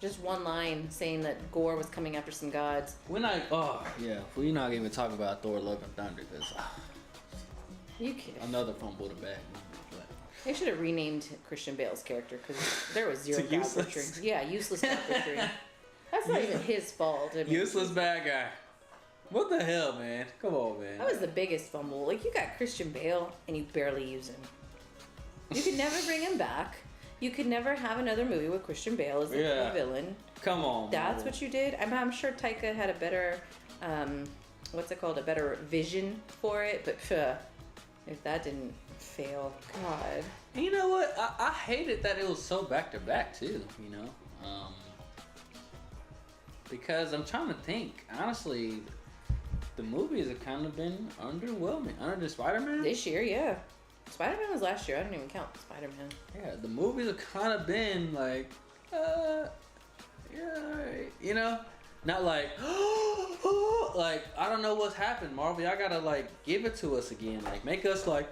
S2: Just one line saying that Gore was coming after some gods.
S1: We're not even talking about Thor: Love and Thunder because
S2: you kidding?
S1: Another fumble the bag.
S2: They should have renamed Christian Bale's character because there was zero god butchering. Yeah, useless god butchering. That's not even his fault. I mean,
S1: useless bad guy. What the hell, man? Come on, man.
S2: That was the biggest fumble. Like, you got Christian Bale and you barely use him. You could never bring him back. You could never have another movie with Christian Bale as the villain.
S1: Come on.
S2: That's what you did. I'm sure Taika had a better, a better vision for it. But if that didn't fail, God.
S1: And you know what? I hated that it was so back to back too. Because I'm trying to think. Honestly, the movies have kind of been underwhelming. Under Spider-Man
S2: this year, yeah. Spider-Man was last year. I don't even count Spider-Man.
S1: Yeah, the movies have kind of been like, not like, like, I don't know what's happened, Marvel. Y'all gotta, like, give it to us again. Like, make us, like,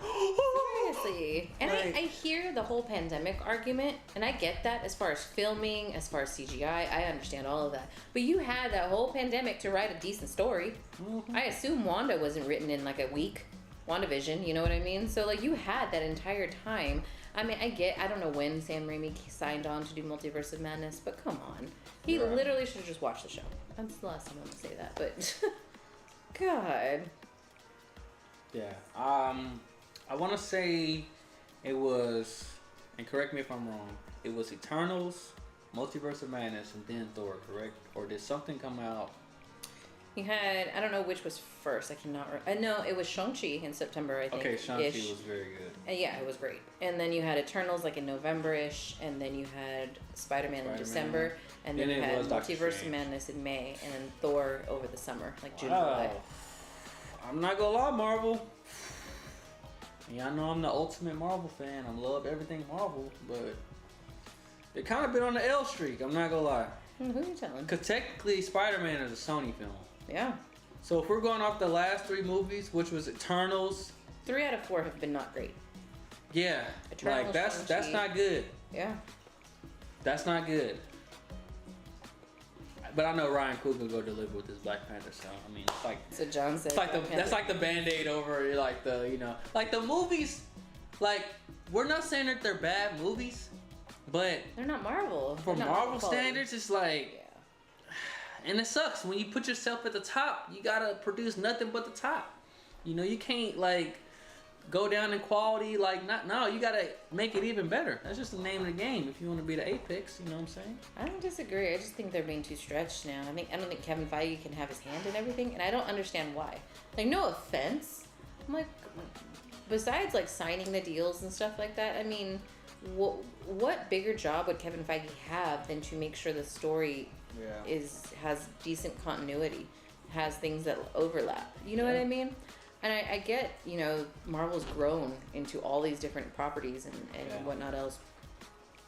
S2: seriously. And I hear the whole pandemic argument, and I get that as far as filming, as far as CGI. I understand all of that. But you had that whole pandemic to write a decent story. Mm-hmm. I assume Wanda wasn't written in, like, a week. WandaVision, you know what I mean? So, like, you had that entire time. I mean, I don't know when Sam Raimi signed on to do Multiverse of Madness, but come on. He literally should have just watched the show. That's the last time I'm going to say that, but God.
S1: Yeah. I want to say it was, and correct me if I'm wrong, it was Eternals, Multiverse of Madness, and then Thor, correct? Or did something come out?
S2: You had, I don't know which was first. I cannot remember. No, it was Shang-Chi in September, I think.
S1: Okay, Shang-Chi was very good.
S2: Yeah, it was great. And then you had Eternals like in November-ish, and then you had Spider-Man in December, and then you had Multiverse of Madness in May, and then Thor over the summer, like June, July.
S1: I'm not gonna lie, Marvel. Y'all know I'm the ultimate Marvel fan. I love everything Marvel, but they kind of been on the L streak. I'm not gonna lie.
S2: Who are you telling?
S1: Because technically, Spider-Man is a Sony film.
S2: Yeah.
S1: So if we're going off the last 3 movies, which was Eternals,
S2: 3 out of 4 have been not great.
S1: Yeah, Eternals, like that's not good.
S2: Yeah.
S1: That's not good. But I know Ryan Coogler go deliver with his Black Panther, so I mean, it's like.
S2: So John said.
S1: That's like the Band-Aid over like the like the movies, like we're not saying that they're bad movies, but
S2: they're not Marvel.
S1: For Marvel standards, it's like. And it sucks when you put yourself at the top. You gotta produce nothing but the top. You can't like go down in quality. Like you gotta make it even better. That's just the name of the game. If you want to be the apex, you know what I'm saying?
S2: I don't disagree. I just think they're being too stretched now. I don't think Kevin Feige can have his hand in everything, and I don't understand why. Like, no offense. I'm like, besides like signing the deals and stuff like that. I mean, what bigger job would Kevin Feige have than to make sure the story has decent continuity, has things that overlap. You know what I mean? And I get, Marvel's grown into all these different properties and whatnot else.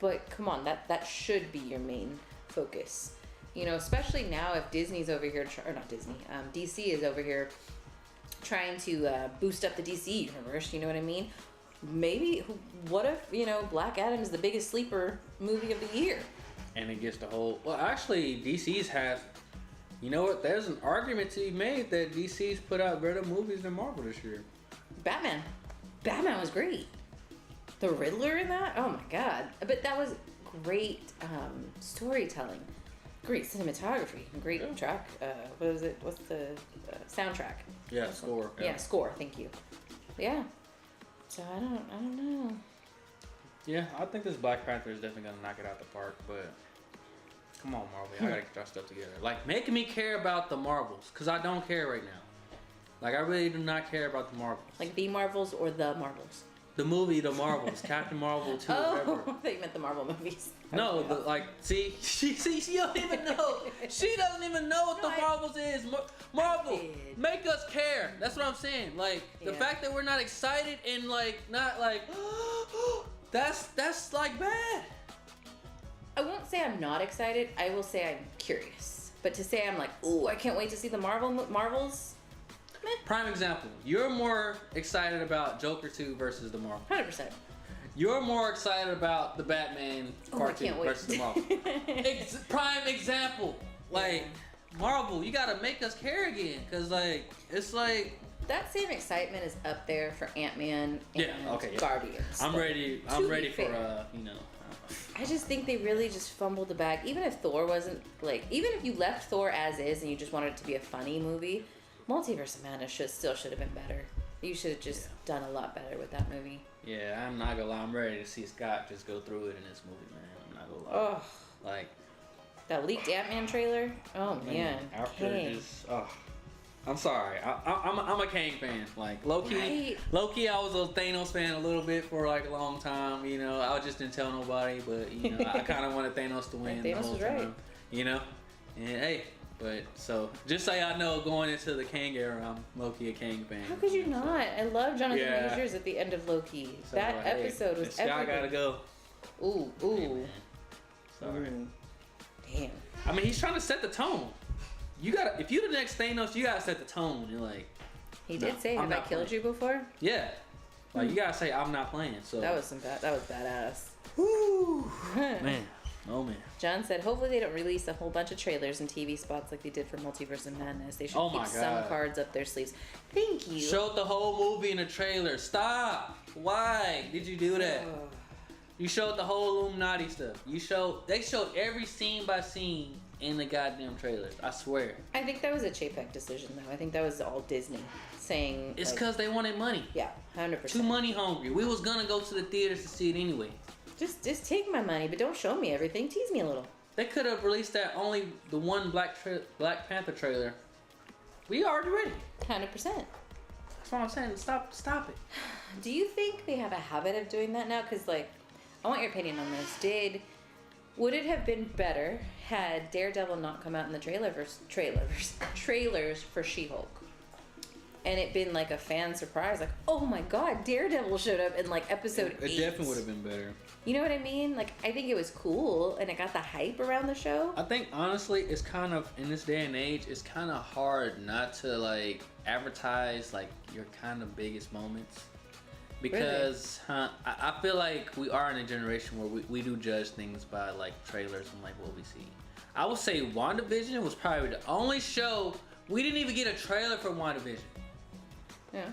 S2: But come on, that should be your main focus. you know, especially now if Disney's over here, or not Disney, DC is over here trying to boost up the DC universe, you know what I mean? Maybe, what if, you know, Black Adam is the biggest sleeper movie of the year?
S1: And it gets the whole, well, actually, DC's have, you know what, there's an argument to be made that DC's put out better movies than Marvel this year.
S2: Batman was great. The Riddler in that, oh my god. But that was great storytelling, great cinematography, great track, what is it, what's the soundtrack?
S1: Yeah, score.
S2: Yeah, score, thank you. Yeah. So I don't know.
S1: Yeah, I think this Black Panther is definitely gonna knock it out the park, but come on, Marvel, I gotta get your stuff together. Like, making me care about the Marvels, because I don't care right now. Like, I really do not care about the Marvels.
S2: Like the Marvels or the Marvels?
S1: The movie, The Marvels, Captain Marvel 2, whatever.
S2: I thought you meant the Marvel movies.
S1: No, she don't even know. She doesn't even know what the Marvels is. Marvel, make us care. That's what I'm saying. Like, the fact that we're not excited and like not like that's like bad.
S2: I won't say I'm not excited. I will say I'm curious. But to say I'm like, ooh, I can't wait to see the Marvels. Meh.
S1: Prime example. You're more excited about Joker 2 versus the Marvel.
S2: 100%.
S1: You're more excited about the Batman cartoon versus the Marvel. Prime example. Like, Marvel, you gotta make us care again. Cause like, it's like,
S2: that same excitement is up there for Ant-Man and Guardians.
S1: I'm ready for you know.
S2: I just think they really just fumbled the bag. Even if Thor wasn't like, even if you left Thor as is and you just wanted it to be a funny movie, Multiverse of Madness still should have been better. You should have just done a lot better with that movie.
S1: Yeah, I'm not gonna lie. I'm ready to see Scott just go through it in this movie, man. I'm not gonna lie.
S2: Oh,
S1: like
S2: that leaked Ant-Man trailer. Oh man,
S1: after just I'm sorry. I'm a Kang fan. Like low-key, I was a Thanos fan a little bit for like a long time. You know, I just didn't tell nobody, but you know, I kind of wanted Thanos to win the whole time. Right. You know, and hey. But so, just so y'all know, going into the Kang era, I'm Loki a Kang fan.
S2: How could you not? I love Jonathan Majors at the end of Loki. So that episode was everything.
S1: Y'all gotta go.
S2: Ooh.
S1: Hey, sorry.
S2: Damn.
S1: I mean, he's trying to set the tone. You gotta, if you're the next Thanos, you gotta set the tone. You're like,
S2: he did say, "Have I killed you before?"
S1: Yeah. Like you gotta say, "I'm not playing." So
S2: that was badass.
S1: Woo, man. Oh man.
S2: John said, hopefully they don't release a whole bunch of trailers and TV spots like they did for Multiverse of Madness. They should keep some cards up their sleeves. Thank you.
S1: Showed the whole movie in a trailer. Stop. Why did you do that? You showed the whole Illuminati stuff. They showed every scene by scene in the goddamn trailers. I swear.
S2: I think that was a Chapek decision though. I think that was all Disney saying.
S1: It's because they wanted money.
S2: Yeah, 100%.
S1: Too money hungry. We was gonna go to the theaters to see it anyway.
S2: Just take my money, but don't show me everything. Tease me a little.
S1: They could have released that only the one Black Panther trailer. We already ready.
S2: 100%.
S1: That's what I'm saying. Stop it.
S2: Do you think they have a habit of doing that now? Because like, I want your opinion on this. Would it have been better had Daredevil not come out in the trailers for She-Hulk? And it been like a fan surprise, like, oh my god, Daredevil showed up in like episode 8.
S1: It definitely would have been better.
S2: You know what I mean? Like, I think it was cool, and it got the hype around the show.
S1: I think honestly, it's kind of in this day and age, it's kind of hard not to like advertise like your kind of biggest moments, because I feel like we are in a generation where we do judge things by like trailers and like what we see. I would say WandaVision was probably the only show we didn't even get a trailer for WandaVision.
S2: Yeah.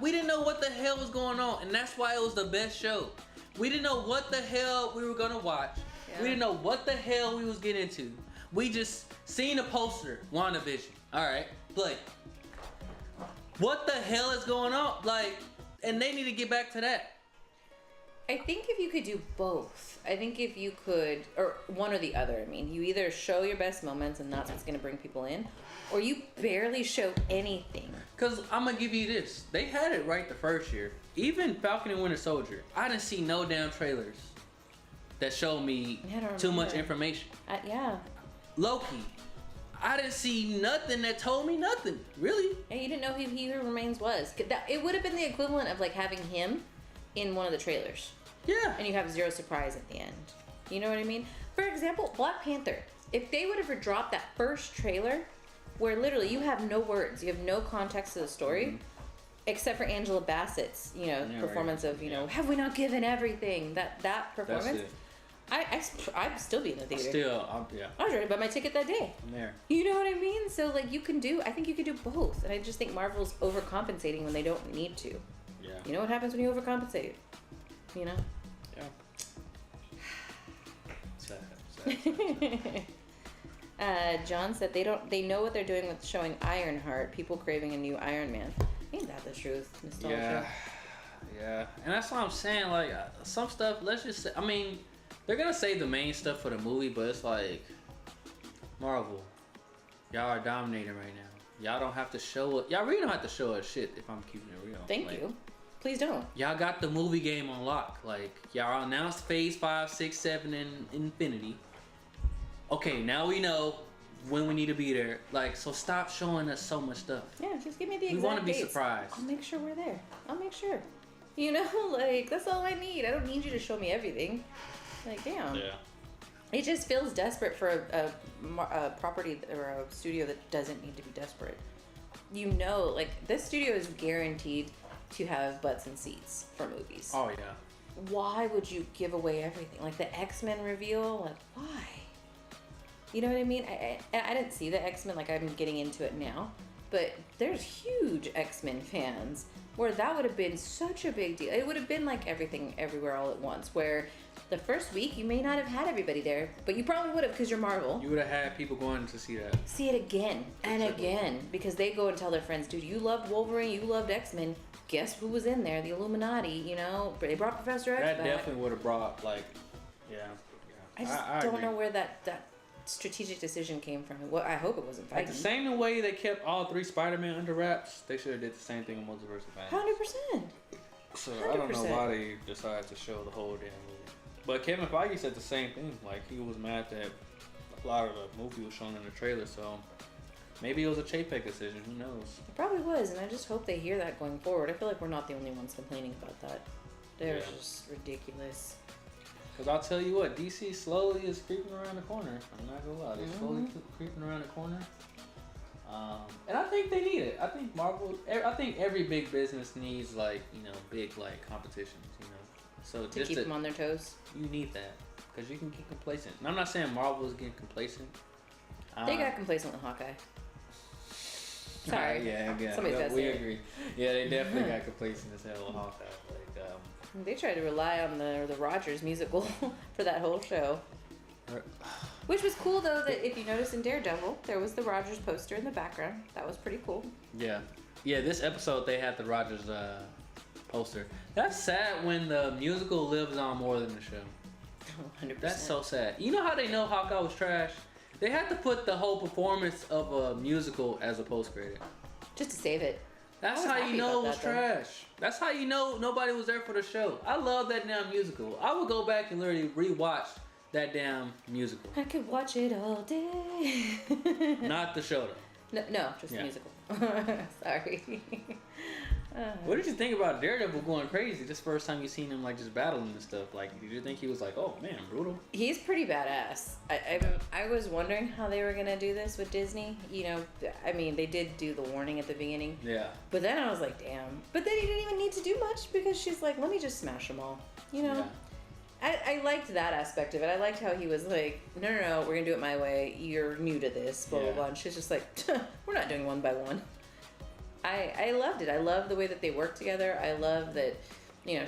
S1: We didn't know what the hell was going on, and that's why it was the best show. We didn't know what the hell we were gonna watch. Yeah. We didn't know what the hell we was getting into. We just seen a poster, WandaVision. All right, like, what the hell is going on? Like, and they need to get back to that.
S2: I think if you could do both, I think if you could, or one or the other. I mean, you either show your best moments, and that's what's gonna bring people in, or you barely show anything. Cause
S1: I'm gonna give you this. They had it right the first year. Even Falcon and Winter Soldier, I didn't see no damn trailers that showed me too much information.
S2: Yeah.
S1: Loki, I didn't see nothing that told me nothing, really.
S2: And you didn't know who He Who Remains was. It would have been the equivalent of like having him in one of the trailers.
S1: Yeah.
S2: And you have zero surprise at the end. You know what I mean? For example, Black Panther. if they would have dropped that first trailer, where literally you have no words, you have no context to the story, except for Angela Bassett's, performance of, have we not given everything? That performance. I'd still be in the theater. I was ready to buy my ticket that day.
S1: I'm there.
S2: You know what I mean? So like I think you can do both, and I just think Marvel's overcompensating when they don't need to.
S1: Yeah.
S2: You know what happens when you overcompensate? You know.
S1: Yeah. Sad.
S2: John said they know what they're doing with showing Ironheart. People craving a new Iron Man. Ain't that the truth? Nostalgia.
S1: Yeah. And that's what I'm saying. Like some stuff. Let's just say. I mean. They're gonna save the main stuff for the movie, but it's like Marvel, y'all are dominating right now. Y'all don't have to show it. Y'all really don't have to show us shit if I'm keeping it real.
S2: Thank you. Please don't.
S1: Y'all got the movie game on lock. Like y'all announced Phase 5, 6, 7, and Infinity. Okay, now we know when we need to be there. Like, so stop showing us so much stuff.
S2: Yeah, just give me the exact
S1: We want to be
S2: dates.
S1: surprised.
S2: I'll make sure we're there. I'll make sure. Like that's all I need. I don't need you to show me everything. Like, damn.
S1: Yeah.
S2: It just feels desperate for a property or a studio that doesn't need to be desperate. Like, this studio is guaranteed to have butts and seats for movies.
S1: Oh, yeah.
S2: Why would you give away everything? Like, the X-Men reveal? Like, why? You know what I mean? I didn't see the X-Men, like, I'm getting into it now. But there's huge X-Men fans where that would have been such a big deal. It would have been like Everything Everywhere All at Once, where the first week you may not have had everybody there, but you probably would have because you're Marvel.
S1: You would have had people going to see that.
S2: See it again and again, because they go and tell their friends, dude, you loved Wolverine, you loved X-Men. Guess who was in there? The Illuminati, They brought Professor X
S1: That
S2: back.
S1: definitely would have brought, like, yeah.
S2: I just don't know where that strategic decision came from. I hope it wasn't Feige.
S1: Like the same way they kept all 3 Spider-Man under wraps, they should have did the same thing in Multiverse of Madness.
S2: 100%.
S1: So I don't know why they decided to show the whole damn movie. But Kevin Feige said the same thing. Like, he was mad that a lot of the movie was shown in the trailer, so maybe it was a Chapek decision. Who knows?
S2: It probably was, and I just hope they hear that going forward. I feel like we're not the only ones complaining about that. They're just ridiculous.
S1: Because I'll tell you what, DC slowly is creeping around the corner. I'm not going to lie. They're slowly creeping around the corner. And I think they need it. I think I think every big business needs, like, big, like, competitions, So
S2: to keep them on their toes.
S1: You need that. Because you can get complacent. And I'm not saying Marvel is getting complacent.
S2: They got complacent with Hawkeye. Sorry.
S1: Somebody's got to say it. We agree. Yeah, they definitely got complacent as hell with Hawkeye.
S2: They tried to rely on the Rogers musical for that whole show. Which was cool, though, that if you notice in Daredevil, there was the Rogers poster in the background. That was pretty cool.
S1: Yeah. Yeah, this episode, they had the Rogers poster. That's sad when the musical lives on more than the show.
S2: 100%.
S1: That's so sad. You know how they know Hawkeye was trash? They had to put the whole performance of a musical as a post-credit.
S2: Just to save it.
S1: That's how you know it was trash. That's how you know nobody was there for the show. I love that damn musical. I would go back and literally rewatch that damn musical.
S2: I could watch it all day.
S1: Not the show though.
S2: No, just the musical. Sorry.
S1: What did you think about Daredevil going crazy? This first time you seen him like just battling and stuff. Like, did you think he was like, oh man, brutal?
S2: He's pretty badass. I was wondering how they were gonna do this with Disney. I mean, they did do the warning at the beginning.
S1: Yeah.
S2: But then I was like, damn. But then he didn't even need to do much because she's like, let me just smash them all.
S1: Yeah.
S2: I liked that aspect of it. I liked how he was like, no, we're gonna do it my way. You're new to this, blah blah blah. And she's just like, we're not doing one by one. I loved it. I love the way that they work together. I love that,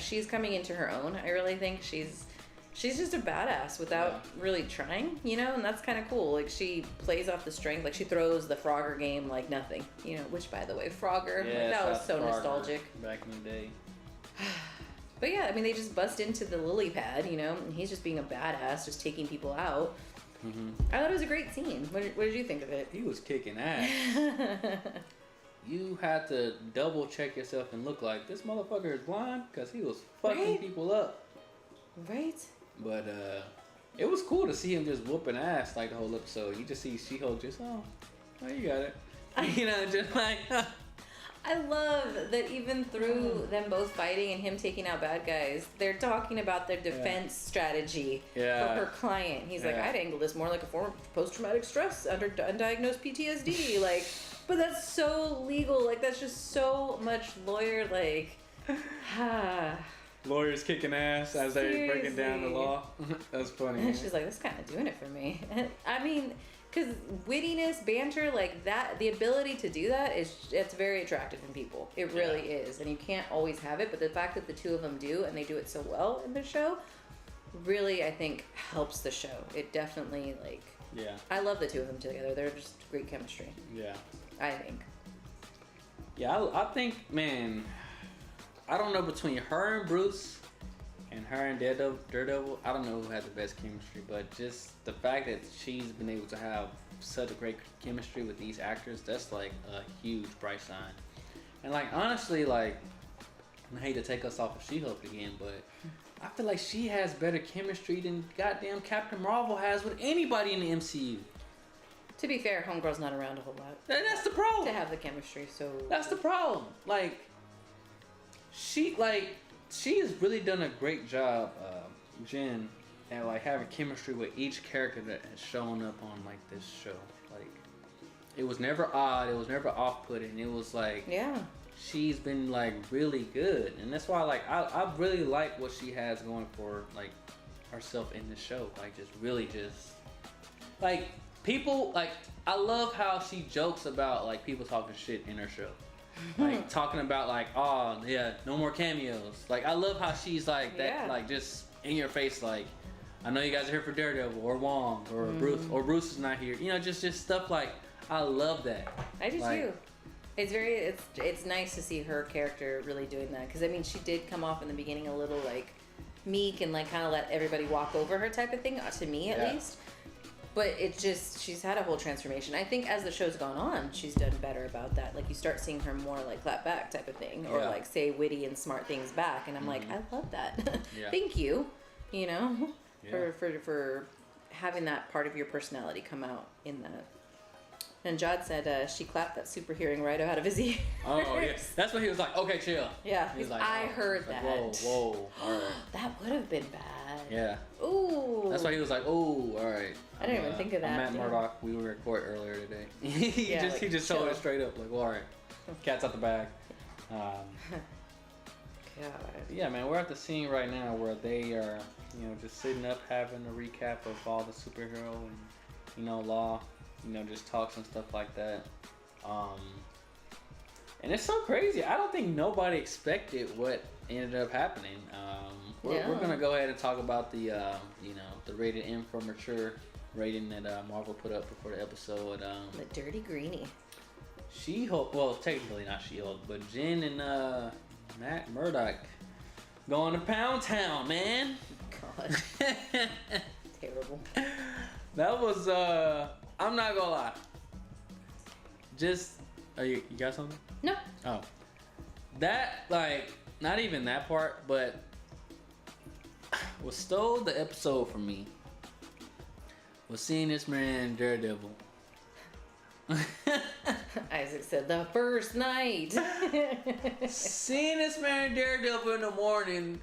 S2: she's coming into her own. I really think she's just a badass without really trying, and that's kind of cool. Like, she plays off the strength. Like, she throws the Frogger game like nothing, which, by the way, Frogger, that was so nostalgic.
S1: Back in the day.
S2: But yeah, I mean, they just bust into the lily pad, and he's just being a badass, just taking people out. Mm-hmm. I thought it was a great scene. What did you think of it?
S1: He was kicking ass. You had to double check yourself and look like, this motherfucker is blind? Because he was fucking people up.
S2: Right?
S1: But it was cool to see him just whooping ass like the whole episode. You just see She-Hulk just, oh, you got it. Just like...
S2: I love that even through them both fighting and him taking out bad guys, they're talking about their defense strategy for her client. He's like, I'd angle this more like a form of post-traumatic stress under undiagnosed PTSD. Like, but that's so legal. Like, that's just so much lawyer, like,
S3: Lawyers kicking ass as they're breaking down the law. That's funny.
S2: And she's like, that's kind of doing it for me. I mean, because wittiness, banter, like that, the ability to do that it's very attractive in people. It really is. And you can't always have it, but the fact that the two of them do, and they do it so well in the show, really, I think, helps the show. It definitely, like, I love the two of them together. They're just great chemistry. Yeah. I think.
S1: Yeah, I think, man, I don't know, between her and Bruce and her and Daredevil, I don't know who had the best chemistry, but just the fact that she's been able to have such a great chemistry with these actors, that's like a huge bright sign. And like, honestly, like, I hate to take us off of She-Hulk again, but I feel like she has better chemistry than goddamn Captain Marvel has with anybody in the MCU.
S2: To be fair, Homegirl's not around a whole lot.
S1: That's the problem.
S2: To have the chemistry, so...
S1: That's the problem. Like, she has really done a great job, Jen, at like having chemistry with each character that has shown up on like this show. Like, it was never odd, it was never off-putting. It was like, she's been like really good, and that's why like I really like what she has going for like herself in this show. Like, just really just like people like, I love how she jokes about like people talking shit in her show. Like, talking about like, oh yeah, no more cameos. Like, I love how she's like that, like just in your face, like, I know you guys are here for Daredevil or Wong or Bruce is not here. You know, just stuff like, I love that.
S2: I do too. It's nice to see her character really doing that, because I mean, she did come off in the beginning a little like meek and like kind of let everybody walk over her type of thing, to me at least. But it's just, she's had a whole transformation. I think as the show's gone on, she's done better about that. Like, you start seeing her more like clap back type of thing, or like say witty and smart things back, and I'm like, I love that. Thank you, you know, for having that part of your personality come out in that. And Jod said she clapped that super hearing right out of his ear.
S1: Oh yeah, that's when he was like, okay, chill.
S2: Yeah, he's like, I heard that.
S1: Whoa, all right.
S2: That would have been bad.
S1: Yeah.
S2: Ooh.
S1: That's why he was like, oh, all right.
S2: I didn't even think of that.
S1: Matt Murdock, we were recording earlier today. he just told it straight up, like, well, all right, cat's out the bag. God. Yeah, man, we're at the scene right now where they are, you know, just sitting up having a recap of all the superhero and, you know, law, you know, just talks and stuff like that. And it's so crazy. I don't think nobody expected what ended up happening. We're gonna go ahead and talk about the, you know, the rated M for mature rating that Marvel put up before the episode.
S2: The Dirty Greenie.
S1: She-Hulk, well, technically not She-Hulk, but Jen and Matt Murdock going to Pound Town, man.
S2: God. Terrible.
S1: That was, I'm not gonna lie. Just, you got something?
S2: No.
S1: Oh. That, like, not even that part, but what stole the episode from me was seeing this man Daredevil.
S2: Isaac said the first night.
S1: Seeing this man Daredevil in the morning,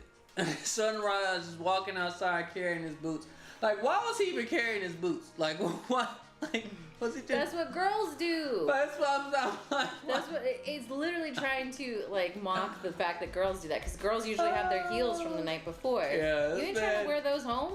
S1: sunrise, walking outside carrying his boots. Like, why was he even carrying his boots? Like, what? Like, was he just...
S2: That's what girls do.
S1: That's what I'm like,
S2: that's what it's literally trying to like mock the fact that girls do that, because girls usually have their heels from the night before.
S1: Yeah,
S2: you ain't trying to wear those home.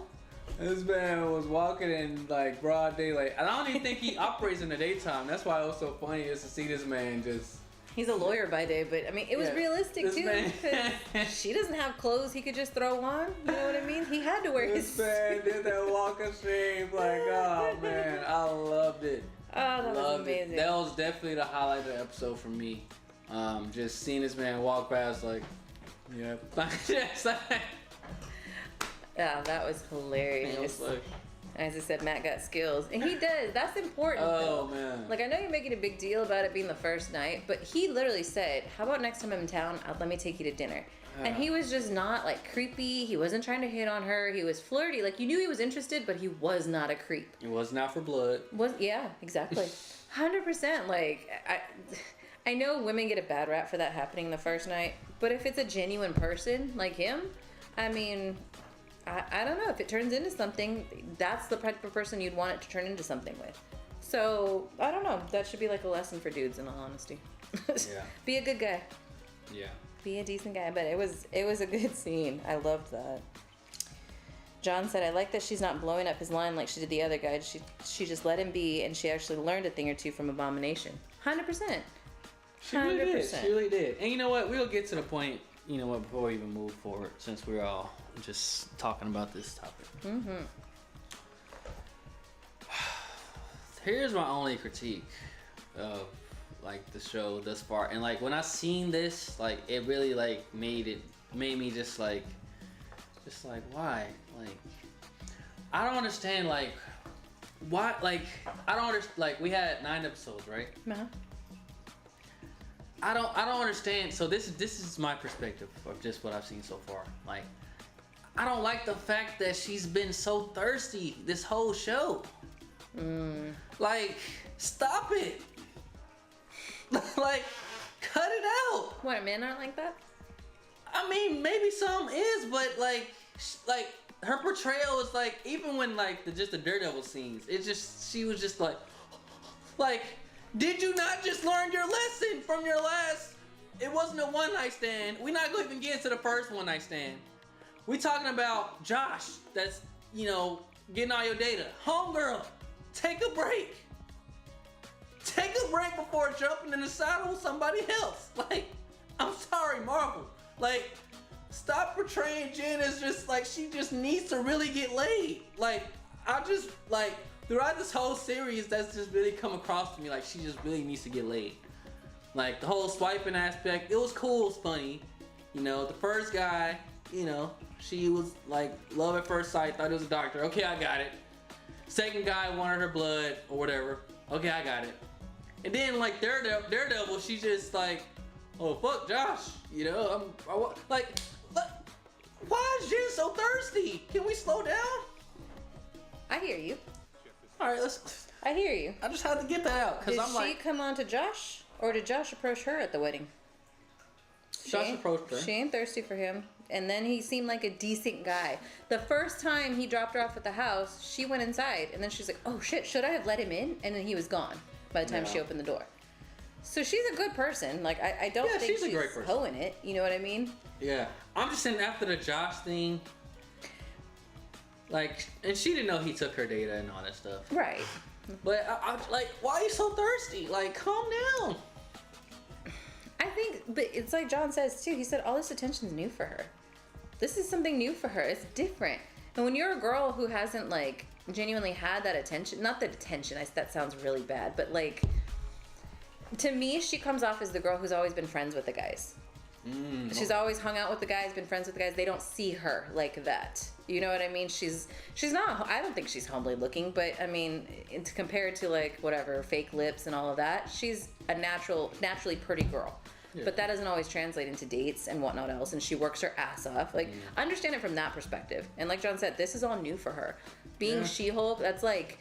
S1: This man was walking in like broad daylight, and I don't even think he operates in the daytime. That's why it was so funny is to see this man just.
S2: He's a lawyer by day, but I mean, it was realistic too, because she doesn't have clothes he could just throw on. You know what I mean? He had to wear his.
S1: This man did that walk of shame, like, oh man, I loved it.
S2: Oh, that was amazing.
S1: That was definitely the highlight of the episode for me. Just seeing this man walk past, like, yeah,
S2: yeah, that was hilarious. As I said, Matt got skills, and he does. That's important.
S1: Oh
S2: though.
S1: Man!
S2: Like, I know you're making a big deal about it being the first night, but he literally said, "How about next time I'm in town? Let me take you to dinner." And he was just not like creepy. He wasn't trying to hit on her. He was flirty. Like, you knew he was interested, but he was not a creep.
S1: It wasn't out for blood.
S2: Yeah, exactly. 100%. Like, I know women get a bad rap for that happening the first night, but if it's a genuine person like him, I mean, I don't know. If it turns into something, that's the type of person you'd want it to turn into something with. So, I don't know. That should be like a lesson for dudes, in all honesty.
S1: Yeah.
S2: Be a good guy.
S1: Yeah.
S2: Be a decent guy. But it was a good scene. I loved that. John said, I like that she's not blowing up his line like she did the other guy. She just let him be, and she actually learned a thing or two from Abomination. 100%.
S1: She really did. She really did. And you know what? We'll get to the point, you know what, before we even move forward, since we're all just talking about this topic.
S2: Mm-hmm.
S1: Here's my only critique of like the show thus far, and like when I seen this, like it really like made me just like why, like I don't understand, like why, like I don't understand, like we had 9 episodes, right?
S2: Uh-huh.
S1: I don't understand. So this is my perspective of just what I've seen so far. Like I don't like the fact that she's been so thirsty this whole show. Like, stop it. Like, cut it out.
S2: What, men aren't like that?
S1: I mean, maybe some is, but like her portrayal is like, even when like the Daredevil scenes, it just, she was just like, did you not just learn your lesson from your last? It wasn't a one night stand. We're not going to even get into the first one night stand. We talking about Josh. That's, you know, getting all your data. Homegirl. Take a break. Take a break before jumping in the saddle with somebody else. Like, I'm sorry, Marvel. Like, stop portraying Jen as just like she just needs to really get laid. Like, I just like throughout this whole series, that's just really come across to me like she just really needs to get laid. Like the whole swiping aspect, it was cool, it was funny. You know, the first guy, you know, she was like love at first sight, thought he was a doctor. Okay, I got it. Second guy wanted her blood or whatever. Okay, I got it. And then like Daredevil, she's just like, oh fuck Josh, you know, like, why is Jen so thirsty? Can we slow down?
S2: I hear you.
S1: All right, let's.
S2: I hear you.
S1: I just had to get that out because
S2: Did
S1: I'm like.
S2: she come on to Josh, or did Josh approach her at the wedding?
S1: Josh approached her.
S2: She ain't thirsty for him. And then he seemed like a decent guy. The first time he dropped her off at the house, she went inside. And then she's like, oh shit, should I have let him in? And then he was gone by the time she opened the door. So she's a good person. Like, I don't think she's a great person. Hoeing it. You know what I mean?
S1: Yeah. I'm just saying after the Josh thing, like, and she didn't know he took her data and all that stuff.
S2: Right.
S1: But I like, why are you so thirsty? Like, calm down.
S2: I think, but it's like John says too. He said all this attention's new for her. This is something new for her. It's different. And when you're a girl who hasn't like genuinely had that attention, not that attention, that sounds really bad, but like to me, she comes off as the girl who's always been friends with the guys. She's always hung out with the guys, been friends with the guys. They don't see her like that. You know what I mean? She's not, I don't think she's homely looking, but I mean, it's compared to like whatever, fake lips and all of that, she's a naturally pretty girl. Yeah. But that doesn't always translate into dates and whatnot else, and she works her ass off. Like, I understand it from that perspective. And like John said, this is all new for her. Being She-Hulk, that's like,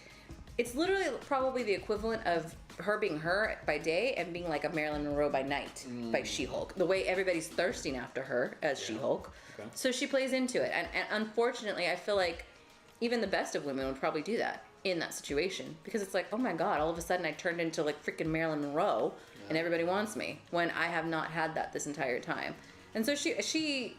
S2: it's literally probably the equivalent of her being her by day and being like a Marilyn Monroe by night by She-Hulk. The way everybody's thirsting after her as She-Hulk. Okay. So she plays into it. And unfortunately, I feel like even the best of women would probably do that in that situation. Because it's like, oh my God, all of a sudden I turned into like freaking Marilyn Monroe and everybody wants me when I have not had that this entire time. And so she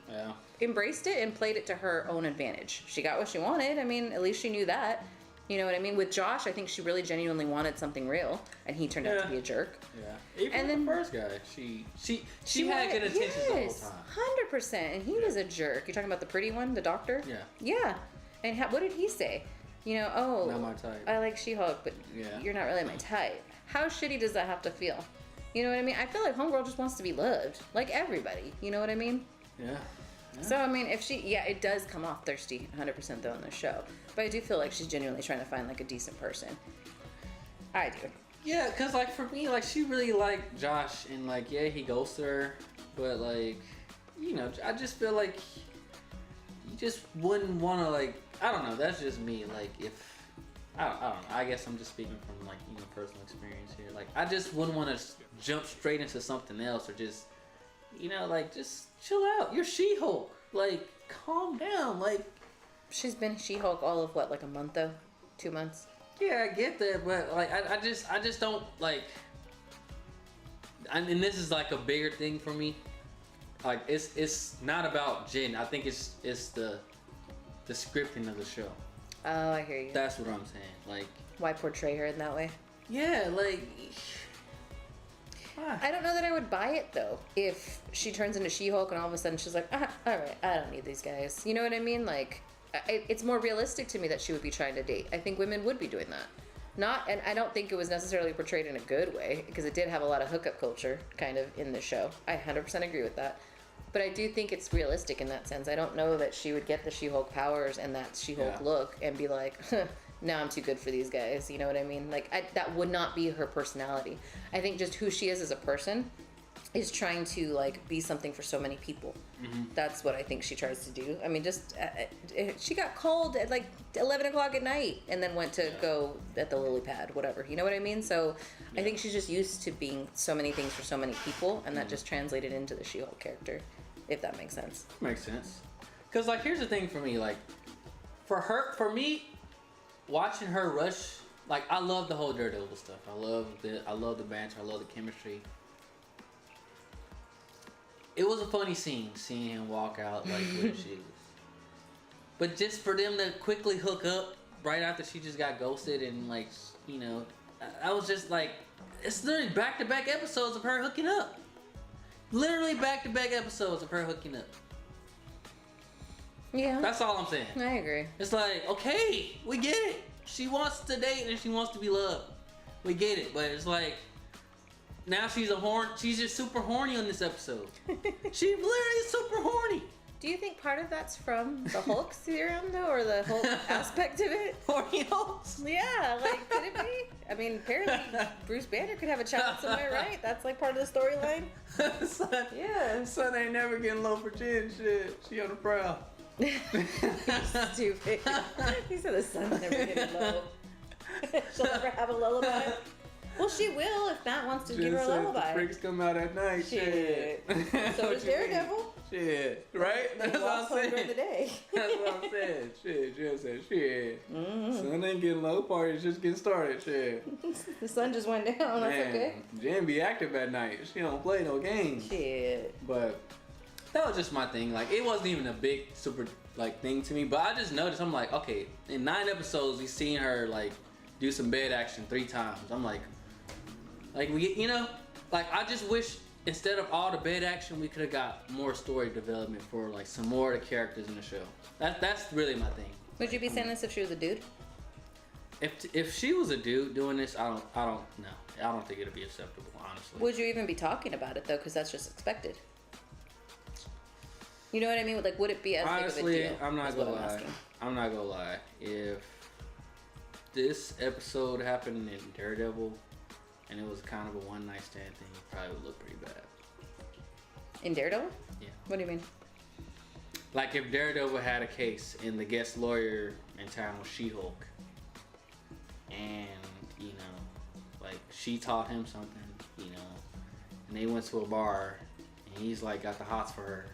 S2: embraced it and played it to her own advantage. She got what she wanted. I mean, at least she knew that. You know what I mean? With Josh, I think she really genuinely wanted something real, and he turned out to be a jerk.
S1: Yeah. Even and then the first guy, she had good intentions the whole time.
S2: 100%. And he was a jerk. You're talking about the pretty one, the doctor?
S1: Yeah.
S2: Yeah. And what did he say? You know, oh,
S1: not my type.
S2: I like She-Hulk, but you're not really my type. How shitty does that have to feel? You know what I mean? I feel like homegirl just wants to be loved, like everybody. You know what I mean?
S1: Yeah.
S2: So, I mean, if it does come off thirsty 100% though in the show. But I do feel like she's genuinely trying to find, like, a decent person. I do.
S1: Yeah, because, like, for me, like, she really liked Josh. And, like, he ghosted her. But, like, you know, I just feel like you just wouldn't want to, like, I don't know. That's just me. Like, I don't know. I guess I'm just speaking from like personal experience here. Like I just wouldn't want to jump straight into something else or just like just chill out. You're She-Hulk. Like calm down. Like
S2: she's been She-Hulk all of what, like a month though, 2 months.
S1: Yeah, I get that, but like I just don't like. And this is like a bigger thing for me. Like it's not about Jen. I think it's the scripting of the show.
S2: Oh, I hear you.
S1: That's what I'm saying. Like,
S2: why portray her in that way?
S1: Yeah, like.
S2: I don't know that I would buy it though. If she turns into She-Hulk and all of a sudden she's like, all right, I don't need these guys. You know what I mean? Like, it's more realistic to me that she would be trying to date. I think women would be doing that. And I don't think it was necessarily portrayed in a good way because it did have a lot of hookup culture kind of in the show. I 100% agree with that. But I do think it's realistic in that sense. I don't know that she would get the She-Hulk powers and that She-Hulk look and be like, now I'm too good for these guys. You know what I mean? Like, that would not be her personality. I think just who she is as a person is trying to, like, be something for so many people. Mm-hmm. That's what I think she tries to do. I mean, just, she got called at, like, 11 o'clock at night and then went to go at the lily pad, whatever. You know what I mean? So I think she's just used to being so many things for so many people, and that just translated into the She-Hulk character. If that makes sense.
S1: Makes sense. Because, like, here's the thing for me. Like, for me, watching her rush, like, I love the whole Daredevil stuff. I love the banter. I love the chemistry. It was a funny scene, seeing him walk out, like, with his shoes. But just for them to quickly hook up right after she just got ghosted and, like, I was just like, it's literally back-to-back episodes of her hooking up. Literally back-to-back episodes of her hooking up.
S2: Yeah.
S1: That's all I'm saying.
S2: I agree.
S1: It's like, okay, we get it. She wants to date and she wants to be loved. We get it. But it's like, now she's just super horny on this episode. She's literally super horny.
S2: Do you think part of that's from the Hulk serum, though, or the Hulk aspect of it?
S1: Horny Hulks?
S2: Yeah, like, could it be? I mean, apparently Bruce Banner could have a child somewhere, right? That's, like, part of the storyline?
S3: Son,
S2: Yeah.
S3: Son ain't never getting low for Jen, shit. She on the prowl.
S2: He's stupid. He said the sun's never getting low. She'll never have a lullaby. Well, she will if Matt wants to give her a lullaby.
S3: The freaks come out at night. Shit.
S2: So does Daredevil.
S3: Shit. Right? That's what I'm saying.
S2: During the day.
S3: That's what I'm saying. Shit. Jen said, shit.
S2: Mm-hmm.
S3: Sun ain't getting low. Party's just getting started. Shit.
S2: The sun just went down. That's okay.
S3: Jen be active at night. She don't play no games.
S2: Shit.
S3: But
S1: that was just my thing. Like, it wasn't even a big super like thing to me, but I just noticed. I'm like, okay, in 9 episodes, we've seen her like do some bed action 3 times. I'm like we, like I just wish instead of all the bed action, we could have got more story development for like some more of the characters in the show. That's really my thing.
S2: Would you be saying this if she was a dude?
S1: If she was a dude doing this, I don't know. I don't think it'd be acceptable, honestly.
S2: Would you even be talking about it though? Because that's just expected. You know what I mean? Like, would it be as
S1: honestly,
S2: big of a deal?
S1: I'm not gonna lie. I'm not gonna lie. If this episode happened in Daredevil and it was kind of a one-night stand thing, it probably would look pretty bad.
S2: In Daredevil?
S1: Yeah.
S2: What do you mean?
S1: Like if Daredevil had a case and the guest lawyer in town was She-Hulk, and like she taught him something, and they went to a bar and he's like got the hots for her.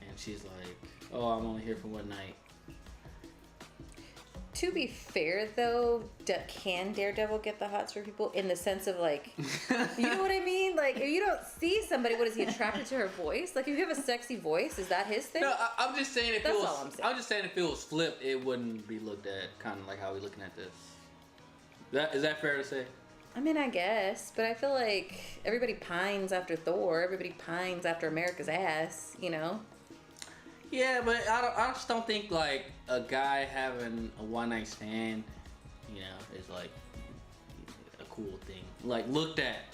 S1: And she's like, oh, I'm only here for one night.
S2: To be fair, though, can Daredevil get the hots for people in the sense of, like, you know what I mean? Like, if you don't see somebody, what is he attracted to her voice? Like, if you have a sexy voice, is that his thing?
S1: No, I'm just saying if
S2: That's
S1: it was.
S2: all I'm saying.
S1: I'm just saying if it was flipped, it wouldn't be looked at kind of like how we're looking at this. Is that fair to say?
S2: I mean, I guess, but I feel like everybody pines after Thor. Everybody pines after America's ass,
S1: Yeah, but I just don't think like a guy having a one-night stand, is like a cool thing. Like looked at.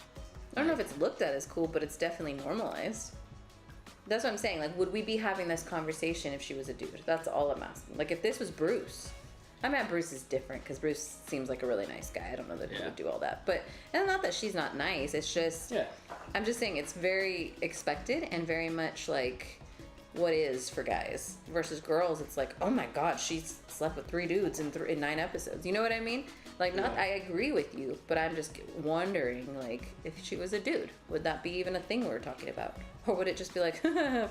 S2: I don't know if it's looked at as cool, but it's definitely normalized. That's what I'm saying. Like, would we be having this conversation if she was a dude? That's all I'm asking. Like, if this was Bruce. I mean, Bruce is different because Bruce seems like a really nice guy. I don't know that he would do all that. But, and not that she's not nice. It's just, I'm just saying it's very expected and very much like what is for guys versus girls. It's like, oh my god, she's slept with 3 dudes in 9 episodes. You know what I mean? Like, not,
S1: Yeah.
S2: I agree with you, but I'm just wondering, like, if she was a dude, would that be even a thing we were talking about? Or would it just be like,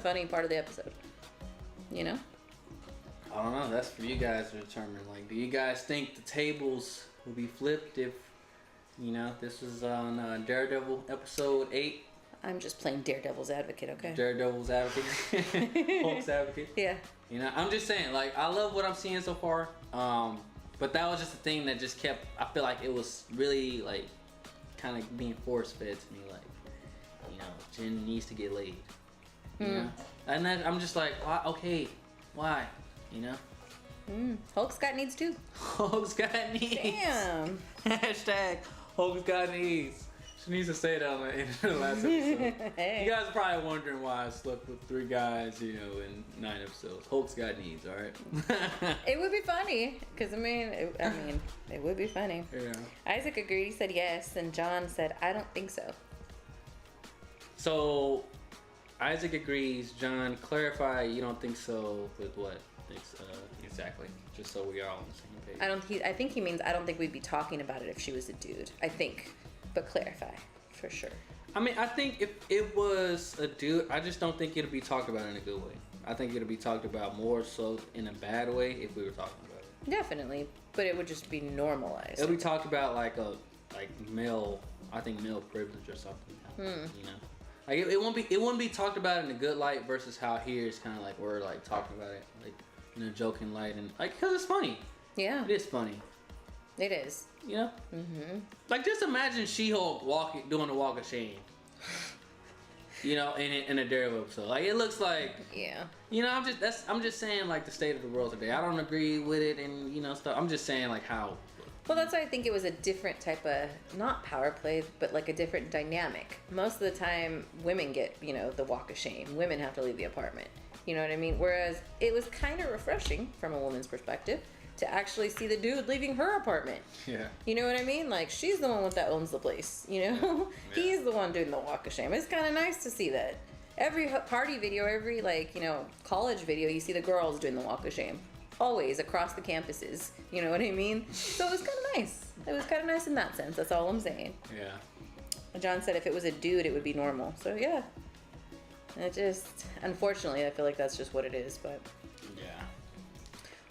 S2: funny part of the episode? You know?
S1: I don't know. That's for you guys to determine. Like, do you guys think the tables will be flipped if, you know, this was on Daredevil episode 8?
S2: I'm just playing Daredevil's advocate, okay?
S1: Daredevil's advocate, Hulk's advocate.
S2: Yeah.
S1: You know, I'm just saying, like, I love what I'm seeing so far. But that was just the thing that just kept. I feel like it was really like, kind of being force fed to me. Like, you know, Jen needs to get laid. You know, and then I'm just like, why? Okay, why? You know.
S2: Hulk's got needs too.
S1: Hulk's got needs.
S2: Damn.
S1: Hashtag Hulk's got needs. She needs to say that on the end of the last episode.
S2: Hey.
S1: You guys are probably wondering why I slept with 3 guys, you know, in 9 episodes. Hulk's got needs, all right?
S2: It would be funny, because it would be funny.
S1: Yeah.
S2: Isaac agreed. He said yes, and John said, I don't think so.
S1: So, Isaac agrees. John, clarify. You don't think so with what? Exactly. Just so we are all on the same page.
S2: I think he means I don't think we'd be talking about it if she was a dude. I think, but clarify for sure.
S1: I mean, I think if it was a dude, I just don't think it'll be talked about in a good way. I think it'll be talked about more so in a bad way if we were talking about it.
S2: Definitely, but it would just be normalized.
S1: It'll be talked about like male, I think male privilege or something. You know, like it wouldn't be talked about in a good light versus how here it's kind of like we're like talking about it like in a joking light and like because it's funny.
S2: Yeah,
S1: It is funny.
S2: it is.
S1: You know? Like, just imagine She-Hulk doing the walk of shame. You know, in a Daredevil episode. Like, it looks like...
S2: Yeah.
S1: You know, I'm just saying, like, the state of the world today. I don't agree with it and, you know, stuff. I'm just saying, like, how...
S2: Well, that's why I think it was a different type of, not power play, but like a different dynamic. Most of the time, women get, you know, the walk of shame. Women have to leave the apartment. You know what I mean? Whereas it was kind of refreshing from a woman's perspective to actually see the dude leaving her apartment.
S1: Yeah.
S2: You know what I mean? Like, she's the one that owns the place, you know?
S1: Yeah.
S2: He's the one doing the walk of shame. It's kind of nice to see that. Every party video, every, like, you know, college video, you see the girls doing the walk of shame. Always, across the campuses. You know what I mean? So it was kind of nice. It was kind of nice in that sense. That's all I'm saying.
S1: Yeah.
S2: John said if it was a dude, it would be normal. So, yeah. It just, unfortunately, I feel like that's just what it is, but...
S1: Yeah.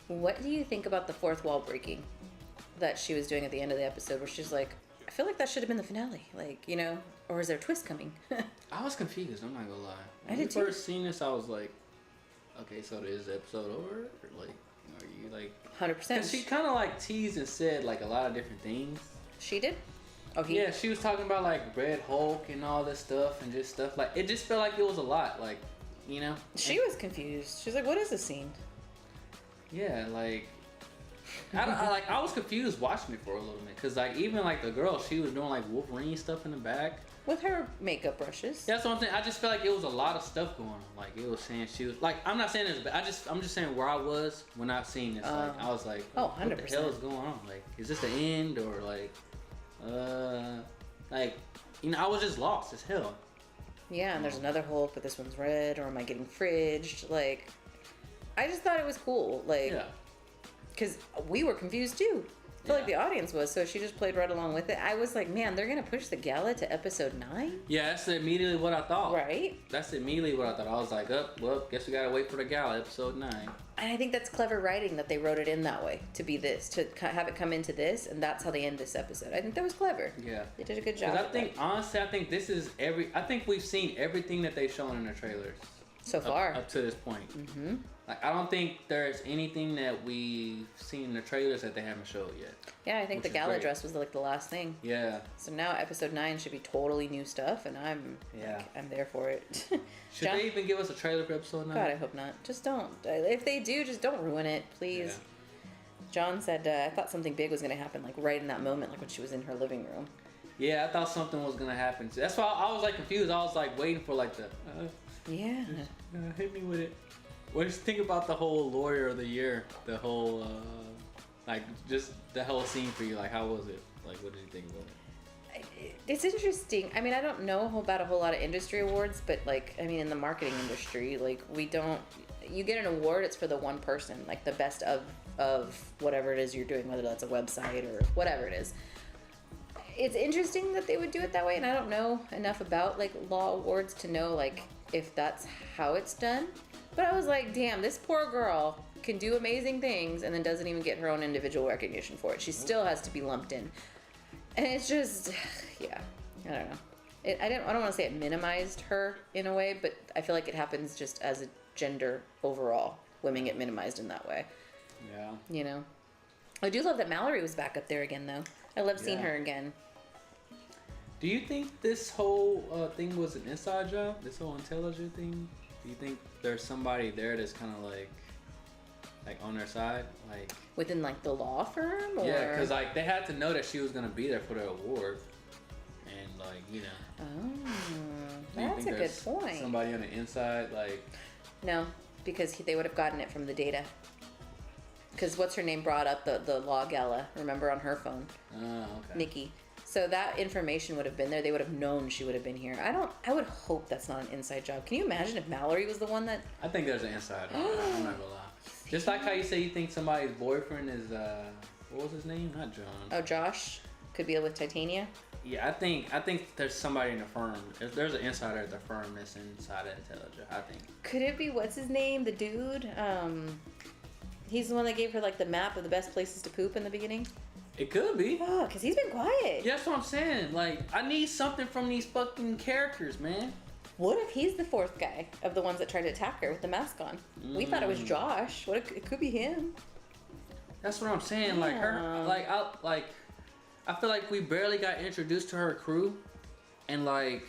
S2: What do you think about the fourth wall breaking that she was doing at the end of the episode where she's like, I feel like that should have been the finale. Like, you know, or is there a twist coming?
S1: I was confused, I'm not gonna lie.
S2: I
S1: When
S2: did
S1: we
S2: too.
S1: first seen this, I was like, okay, so is the episode over? Or like, are you like... 'Cause she
S2: 100%.
S1: kind of like teased and said like a lot of different things.
S2: She did? Oh, he...
S1: Yeah, she was talking about like Red Hulk and all this stuff and just stuff like, it just felt like it was a lot, like, you know?
S2: She was confused. She's like, what is this scene?
S1: Yeah, like I was confused watching it for a little bit because like even like the girl, she was doing like Wolverine stuff in the back.
S2: With her makeup brushes.
S1: That's what I'm saying. I just feel like it was a lot of stuff going on. Like it was saying she was like, I'm not saying this, but I'm just saying where I was when I seen this. Like I was like,
S2: Oh,
S1: what the
S2: 100%.
S1: hell is going on? Like, is this the end or like you know, I was just lost as hell.
S2: Yeah, and there's another Hulk, but this one's red, or am I getting fridged? Like, I just thought it was cool. Like,
S1: Yeah.
S2: because we were confused too. I feel like the audience was, so she just played right along with it. I was like, man, they're gonna push the gala to episode 9,
S1: Yeah, that's immediately what I thought.
S2: right?
S1: That's immediately what I thought. I was like, well, guess we gotta wait for the gala, episode 9.
S2: And I think that's clever writing that they wrote it in that way to be this, to have it come into this, and that's how they end this episode. I think that was clever.
S1: Yeah.
S2: They did a good job.
S1: Because I
S2: with
S1: think,
S2: that.
S1: honestly, I think this is I think we've seen everything that they've shown in the trailers.
S2: So far.
S1: Up to this point. Mm-hmm. Like, I don't think there's anything that we've seen in the trailers that they haven't showed yet.
S2: Yeah, I think the
S1: which is
S2: gala
S1: great.
S2: dress was like the last thing.
S1: Yeah.
S2: So now episode 9 should be totally new stuff, and I'm I'm there for it.
S1: Should they even give us a trailer for episode 9?
S2: God, I hope not. Just don't. If they do, just don't ruin it, please.
S1: Yeah.
S2: John said, I thought something big was going to happen, like right in that moment, like when she was in her living room.
S1: Yeah, I thought something was going to happen. That's why I was, like, confused. I was, like, waiting for, like, the...
S2: Yeah.
S1: hit me with it. What do you think about the whole Lawyer of the Year? The whole, like, just the whole scene for you. Like, how was it? Like, what did you think about it?
S2: it's interesting. I mean, I don't know about a whole lot of industry awards, but like, I mean, in the marketing industry, like you get an award, it's for the one person, like the best of whatever it is you're doing, whether that's a website or whatever it is. It's interesting that they would do it that way, and I don't know enough about like law awards to know like if that's how it's done. But I was like, damn, this poor girl can do amazing things and then doesn't even get her own individual recognition for it. She still has to be lumped in. And it's just, yeah, I don't know. I don't want to say it minimized her in a way, but I feel like it happens just as a gender overall. Women get minimized in that way.
S3: Yeah.
S2: You know? I do love that Mallory was back up there again, though. I love seeing her again.
S1: Do you think this whole thing was an inside job? This whole intelligent thing? Do you think there's somebody there that's kind of like on their side, like
S2: within like the law firm? Or?
S1: Yeah, because like they had to know that she was gonna be there for the award, and like
S2: that's a good point.
S1: Somebody on the inside, like
S2: no, because they would have gotten it from the data. Because what's her name brought up the law gala, remember, on her phone?
S1: Oh, okay.
S2: Nikki. So that information would have been there. They would have known she would have been here. I would hope that's not an inside job. Can you imagine if Mallory was the one that?
S1: I think there's an inside. I'm not gonna lie. Just like how you say you think somebody's boyfriend is what was his name? Not John.
S2: Oh, Josh could be with Titania.
S1: Yeah, I think there's somebody in the firm. If there's an insider at the firm that's inside of Intelligent, I think.
S2: Could it be what's his name? The dude. He's the one that gave her like the map of the best places to poop in the beginning.
S1: It could be.
S2: Oh, because he's been quiet.
S1: Yeah, that's what I'm saying. Like, I need something from these fucking characters, man.
S2: What if he's the fourth guy of the ones that tried to attack her with the mask on? We thought it was Josh. What if it could be him?
S1: That's what I'm saying. Yeah. Like her, I feel like we barely got introduced to her crew, and like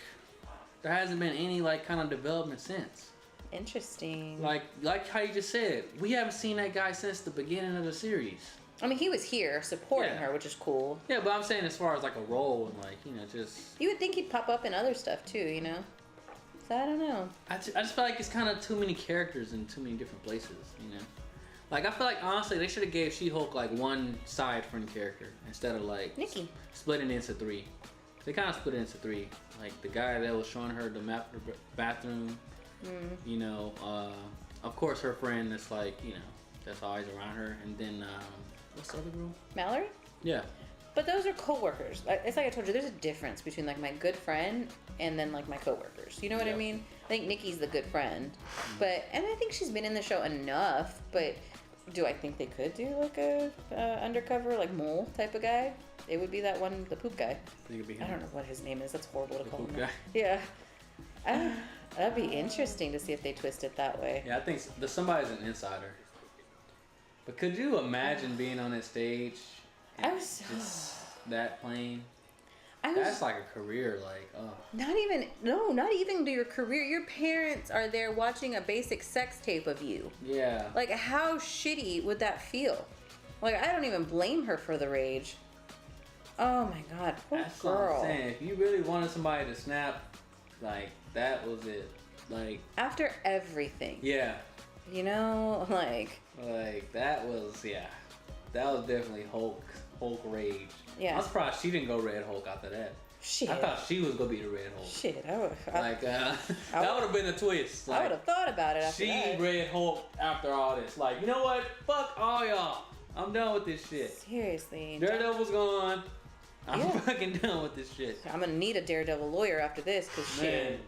S1: there hasn't been any like kind of development since.
S2: Interesting.
S1: Like how you just said, we haven't seen that guy since the beginning of the series.
S2: I mean, he was here supporting her, which is cool.
S1: Yeah, but I'm saying as far as like a role and like just.
S2: You would think he'd pop up in other stuff too, you know. So I don't know.
S1: I just feel like it's kind of too many characters in too many different places, you know. Like I feel like honestly they should have gave She-Hulk like one side friend character instead of like
S2: Nikki
S1: splitting it into three. They kind of split it into three. Like the guy that was showing her the map of the bathroom. You know, of course her friend that's like, you know, that's always around her, and then what's the other girl?
S2: Mallory?
S1: Yeah.
S2: But those are coworkers. It's like I told you, there's a difference between like my good friend and then like my coworkers. You know what I mean? I think Nikki's the good friend, and I think she's been in the show enough. But do I think they could do like a undercover like mole type of guy? It would be that one, the poop guy. I don't know what his name is. That's horrible to call him. Guy. Yeah. That'd be interesting to see if they twist it that way.
S1: Yeah, I think somebody's an insider. But could you imagine being on that stage? Just that plain? That's like a career, like, oh.
S2: Not even to your career. Your parents are there watching a basic sex tape of you.
S1: Yeah.
S2: Like, how shitty would that feel? Like, I don't even blame her for the rage. Oh my God, poor
S1: That's
S2: girl.
S1: What I'm saying. If you really wanted somebody to snap, like, that was it. Like.
S2: After everything.
S1: Yeah.
S2: You know, like.
S1: Like, that was, yeah. That was definitely Hulk rage.
S2: Yeah.
S1: I'm surprised she didn't go Red Hulk after that.
S2: Shit.
S1: I thought she was gonna be the Red Hulk.
S2: Shit,
S1: that would have been a twist. Like,
S2: I would have thought about it after that.
S1: She Red Hulk after all this. Like, you know what? Fuck all y'all. I'm done with this shit.
S2: Seriously.
S1: Daredevil's gone. I'm fucking done with this shit.
S2: I'm gonna need a Daredevil lawyer after this, cause shit.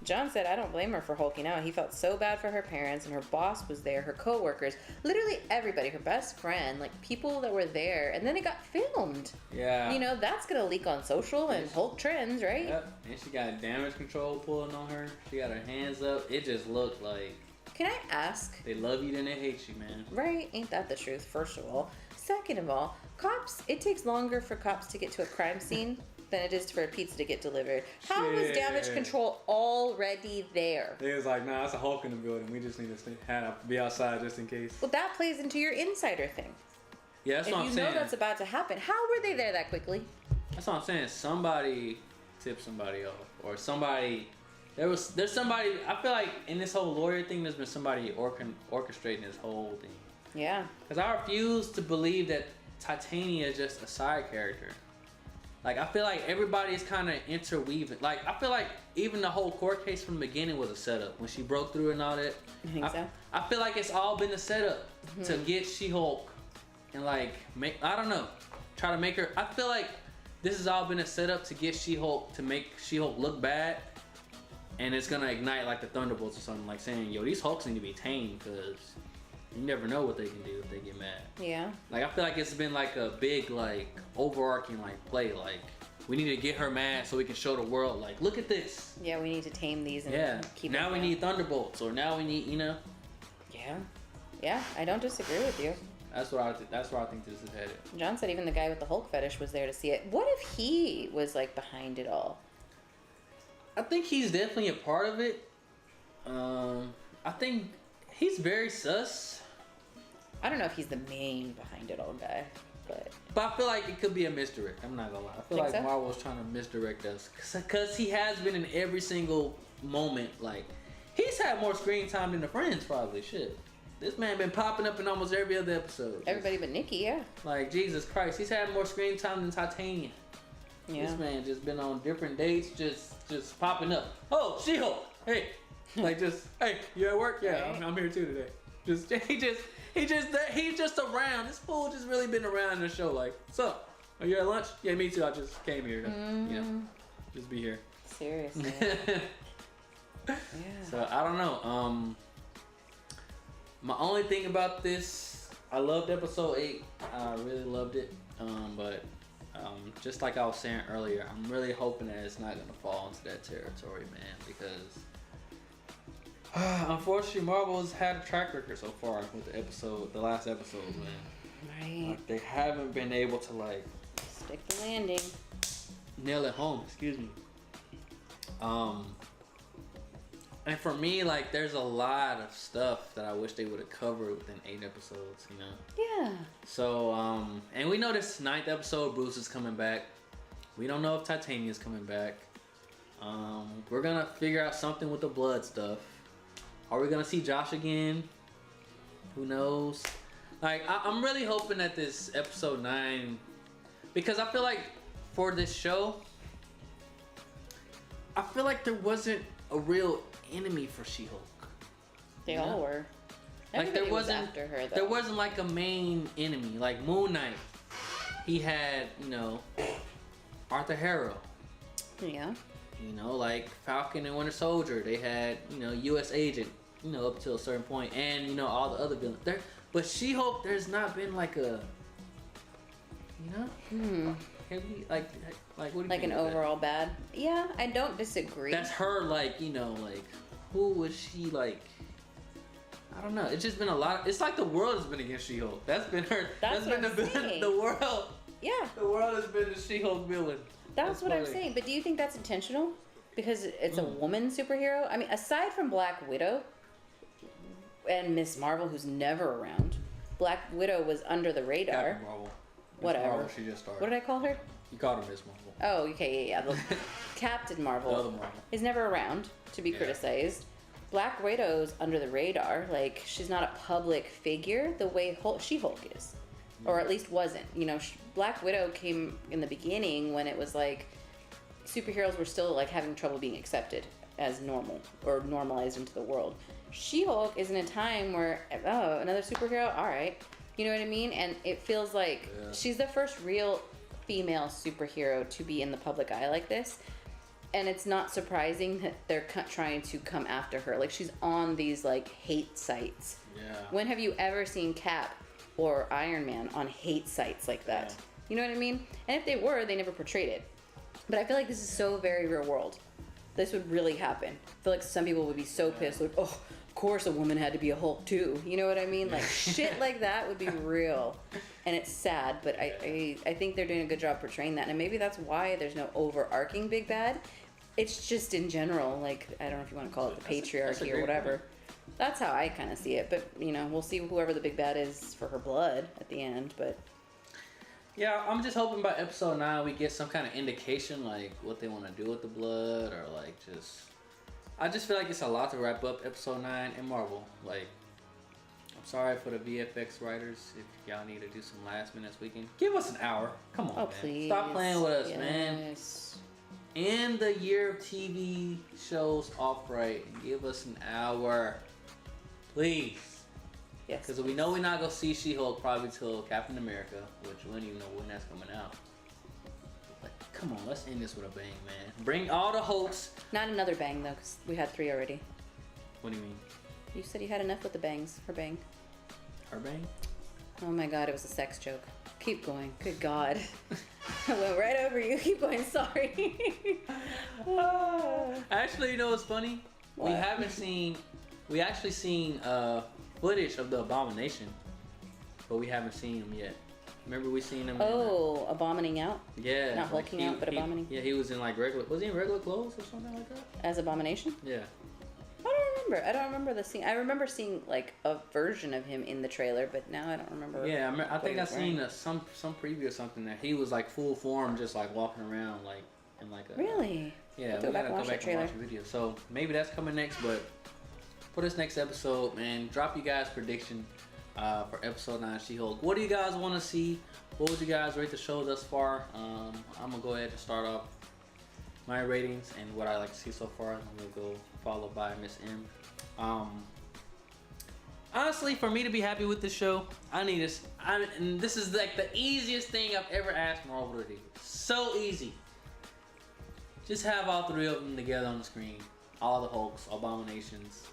S2: John said, I don't blame her for hulking out. He felt so bad for her parents, and her boss was there, her coworkers, literally everybody, her best friend, like people that were there, and then it got filmed.
S1: Yeah.
S2: You know, that's gonna leak on social and Hulk trends, right?
S1: Yep. And she got damage control pulling on her. She got her hands up. It just looked like.
S2: Can I ask?
S1: They love you, then they hate you, man.
S2: Right? Ain't that the truth, first of all. Second of all, cops, it takes longer for cops to get to a crime scene than it is for a pizza to get delivered. How was damage control already there?
S3: They was like, nah, it's a Hulk in the building. We just need to be outside just in case.
S2: Well, that plays into your insider thing.
S1: Yeah, that's what I'm saying.
S2: If you know that's about to happen, how were they there that quickly?
S1: That's what I'm saying. Somebody tipped somebody off, or somebody. There's somebody. I feel like in this whole lawyer thing, there's been somebody orchestrating this whole thing.
S2: Yeah.
S1: Because I refuse to believe that Titania is just a side character. Like, I feel like everybody is kind of interweaving. Like, I feel like even the whole court case from the beginning was a setup. When she broke through and all that.
S2: You think so?
S1: I feel like it's all been a setup to get She-Hulk and, like, I don't know, try to make her. I feel like this has all been a setup to get She-Hulk, to make She-Hulk look bad. And it's going to ignite, like, the Thunderbolts or something. Like, saying, yo, these Hulks need to be tamed because you never know what they can do if they get mad.
S2: Yeah.
S1: Like, I feel like it's been like a big, like, overarching, like, play. Like, we need to get her mad so we can show the world, like, look at this.
S2: Yeah, we need to tame these and keep
S1: now
S2: them
S1: we
S2: down.
S1: need Thunderbolts, or now we need, you know.
S2: Yeah. Yeah, I don't disagree with you.
S1: That's where I think this is headed.
S2: John said even the guy with the Hulk fetish was there to see it. What if he was, like, behind it all?
S1: I think he's definitely a part of it. I think he's very sus.
S2: I don't know if he's the main behind it all guy, but
S1: I feel like it could be a misdirect. I'm not gonna lie. I feel
S2: Think
S1: like
S2: so?
S1: Marvel's trying to misdirect us. Because he has been in every single moment. Like, he's had more screen time than the Friends, probably. Shit. This man been popping up in almost every other episode.
S2: everybody but Nikki, yeah.
S1: Like, Jesus Christ. He's had more screen time than Titanium.
S2: Yeah.
S1: This man just been on different dates, just popping up. Oh, She-Hulk. Hey. Like, just, hey, you at work? Yeah,
S2: Right.
S1: I'm here too today. He's just around. This fool just really been around in the show. Like, what's up? Are you at lunch? Yeah, me too. I just came here to, you know, just be here.
S2: Seriously. Yeah.
S1: So I don't know. My only thing about this, I loved episode 8. I really loved it. But just like I was saying earlier, I'm really hoping that it's not gonna fall into that territory, man, because unfortunately, Marvel's had a track record so far with the last episode, man.
S2: Right.
S1: Like, they haven't been able to, like,
S2: Stick the landing.
S1: nail it home. Excuse me. And for me, like, there's a lot of stuff that I wish they would have covered within 8 episodes, you know?
S2: Yeah.
S1: So, and we know this 9th episode, Bruce is coming back. We don't know if Titania's coming back. We're gonna figure out something with the blood stuff. Are we gonna see Josh again? Who knows? Like, I'm really hoping that this episode 9, because I feel like for this show, I feel like there wasn't a real enemy for She-Hulk.
S2: They
S1: Yeah.
S2: all were.
S1: Like,
S2: Everybody
S1: there
S2: was
S1: wasn't
S2: after her, though.
S1: there wasn't like a main enemy. Like Moon Knight, he had, you know, Arthur Harrow.
S2: Yeah.
S1: You know, like Falcon and Winter Soldier, they had, you know, U.S. Agent, you know, up to a certain point, and, you know, all the other villains. But She-Hulk, there's not been like a, you know, have we, like what do you
S2: Like
S1: think
S2: an
S1: about that?
S2: overall bad. Yeah, I don't disagree.
S1: That's her, like, you know, like, who was she, like, I don't know. It's just been a lot. It's like the world has been against She-Hulk. That's been her.
S2: That's
S1: been
S2: what
S1: the
S2: I'm saying.
S1: the world.
S2: Yeah,
S1: The world has been the She-Hulk villain.
S2: that's what I'm
S1: funny.
S2: saying. But do you think that's intentional? Because it's a woman superhero? I mean, aside from Black Widow and Miss Marvel, who's never around, Black Widow was under the radar.
S1: Captain Marvel. Miss
S2: Whatever.
S1: Marvel, she just started.
S2: What did I call her?
S1: You called her Miss Marvel.
S2: Oh, okay, yeah. The Captain Marvel
S1: The other Marvel.
S2: is never around to be
S1: Yeah.
S2: criticized. Black Widow's under the radar. Like, she's not a public figure the way She-Hulk is. Or at least wasn't. You know, Black Widow came in the beginning when it was like superheroes were still like having trouble being accepted as normal or normalized into the world. She-Hulk is in a time where, oh, another superhero? All right. You know what I mean? And it feels like she's the first real female superhero to be in the public eye like this. And it's not surprising that they're trying to come after her. Like, she's on these, like, hate sites.
S1: Yeah.
S2: When have you ever seen Cap or Iron Man on hate sites like that?
S1: Yeah.
S2: You know what I mean? And if they were, they never portrayed it. But I feel like this is so very real world. This would really happen. I feel like some people would be so pissed. Like, oh, of course a woman had to be a Hulk too. You know what I mean? Like, shit like that would be real. And it's sad, but I think they're doing a good job portraying that. And maybe that's why there's no overarching big bad. It's just in general, like, I don't know if you want to call it the
S1: That's a
S2: patriarchy or
S1: great
S2: whatever.
S1: point.
S2: That's how I kind of see it. But, you know, we'll see whoever the big bad is for her blood at the end. But
S1: Yeah, I'm just hoping by episode 9 we get some kind of indication, like, what they want to do with the blood, or, like, just... I just feel like it's a lot to wrap up episode 9 in Marvel. Like, I'm sorry for the VFX writers if y'all need to do some last minute this weekend. Give us an hour. Come on, man.
S2: Please.
S1: Stop playing with us,
S2: yes.
S1: man. End the year of TV shows off right and give us an hour. Please.
S2: Yes.
S1: Because we know we're not going to see She-Hulk probably till Captain America, which we don't even know when that's coming out. But come on, let's end this with a bang, man. Bring all the Hulks.
S2: Not another bang, though, because we had 3 already.
S1: What do you mean?
S2: You said you had enough with the bangs. Her bang.
S1: Her bang?
S2: Oh my god, it was a sex joke. Keep going. Good god. I went right over you. Keep going. Sorry.
S1: Actually, you know what's funny?
S2: What?
S1: We actually seen footage of the Abomination, but we haven't seen him yet. Remember we seen him?
S2: Oh, abominating out?
S1: Yeah.
S2: Not hulking out, but abominating?
S1: Yeah, he was in like regular. Was he in regular clothes or something like that?
S2: As Abomination?
S1: Yeah.
S2: I don't remember the scene. I remember seeing like a version of him in the trailer, but now I don't remember.
S1: Yeah, I think I seen some preview or something that he was like full form, just like walking around like in like a.
S2: Really?
S1: Yeah, we gotta go back and watch the video. So maybe that's coming next, but for this next episode, man, drop you guys prediction for episode 9 She-Hulk. What do you guys want to see? What would you guys rate the show thus far? I'm gonna go ahead and start off my ratings and what I like to see so far. I'm gonna go followed by Miss M. Honestly, for me to be happy with this show, I need this. And this is like the easiest thing I've ever asked Marvel to do. So easy. Just have all 3 of them together on the screen. All the Hulks, Abominations,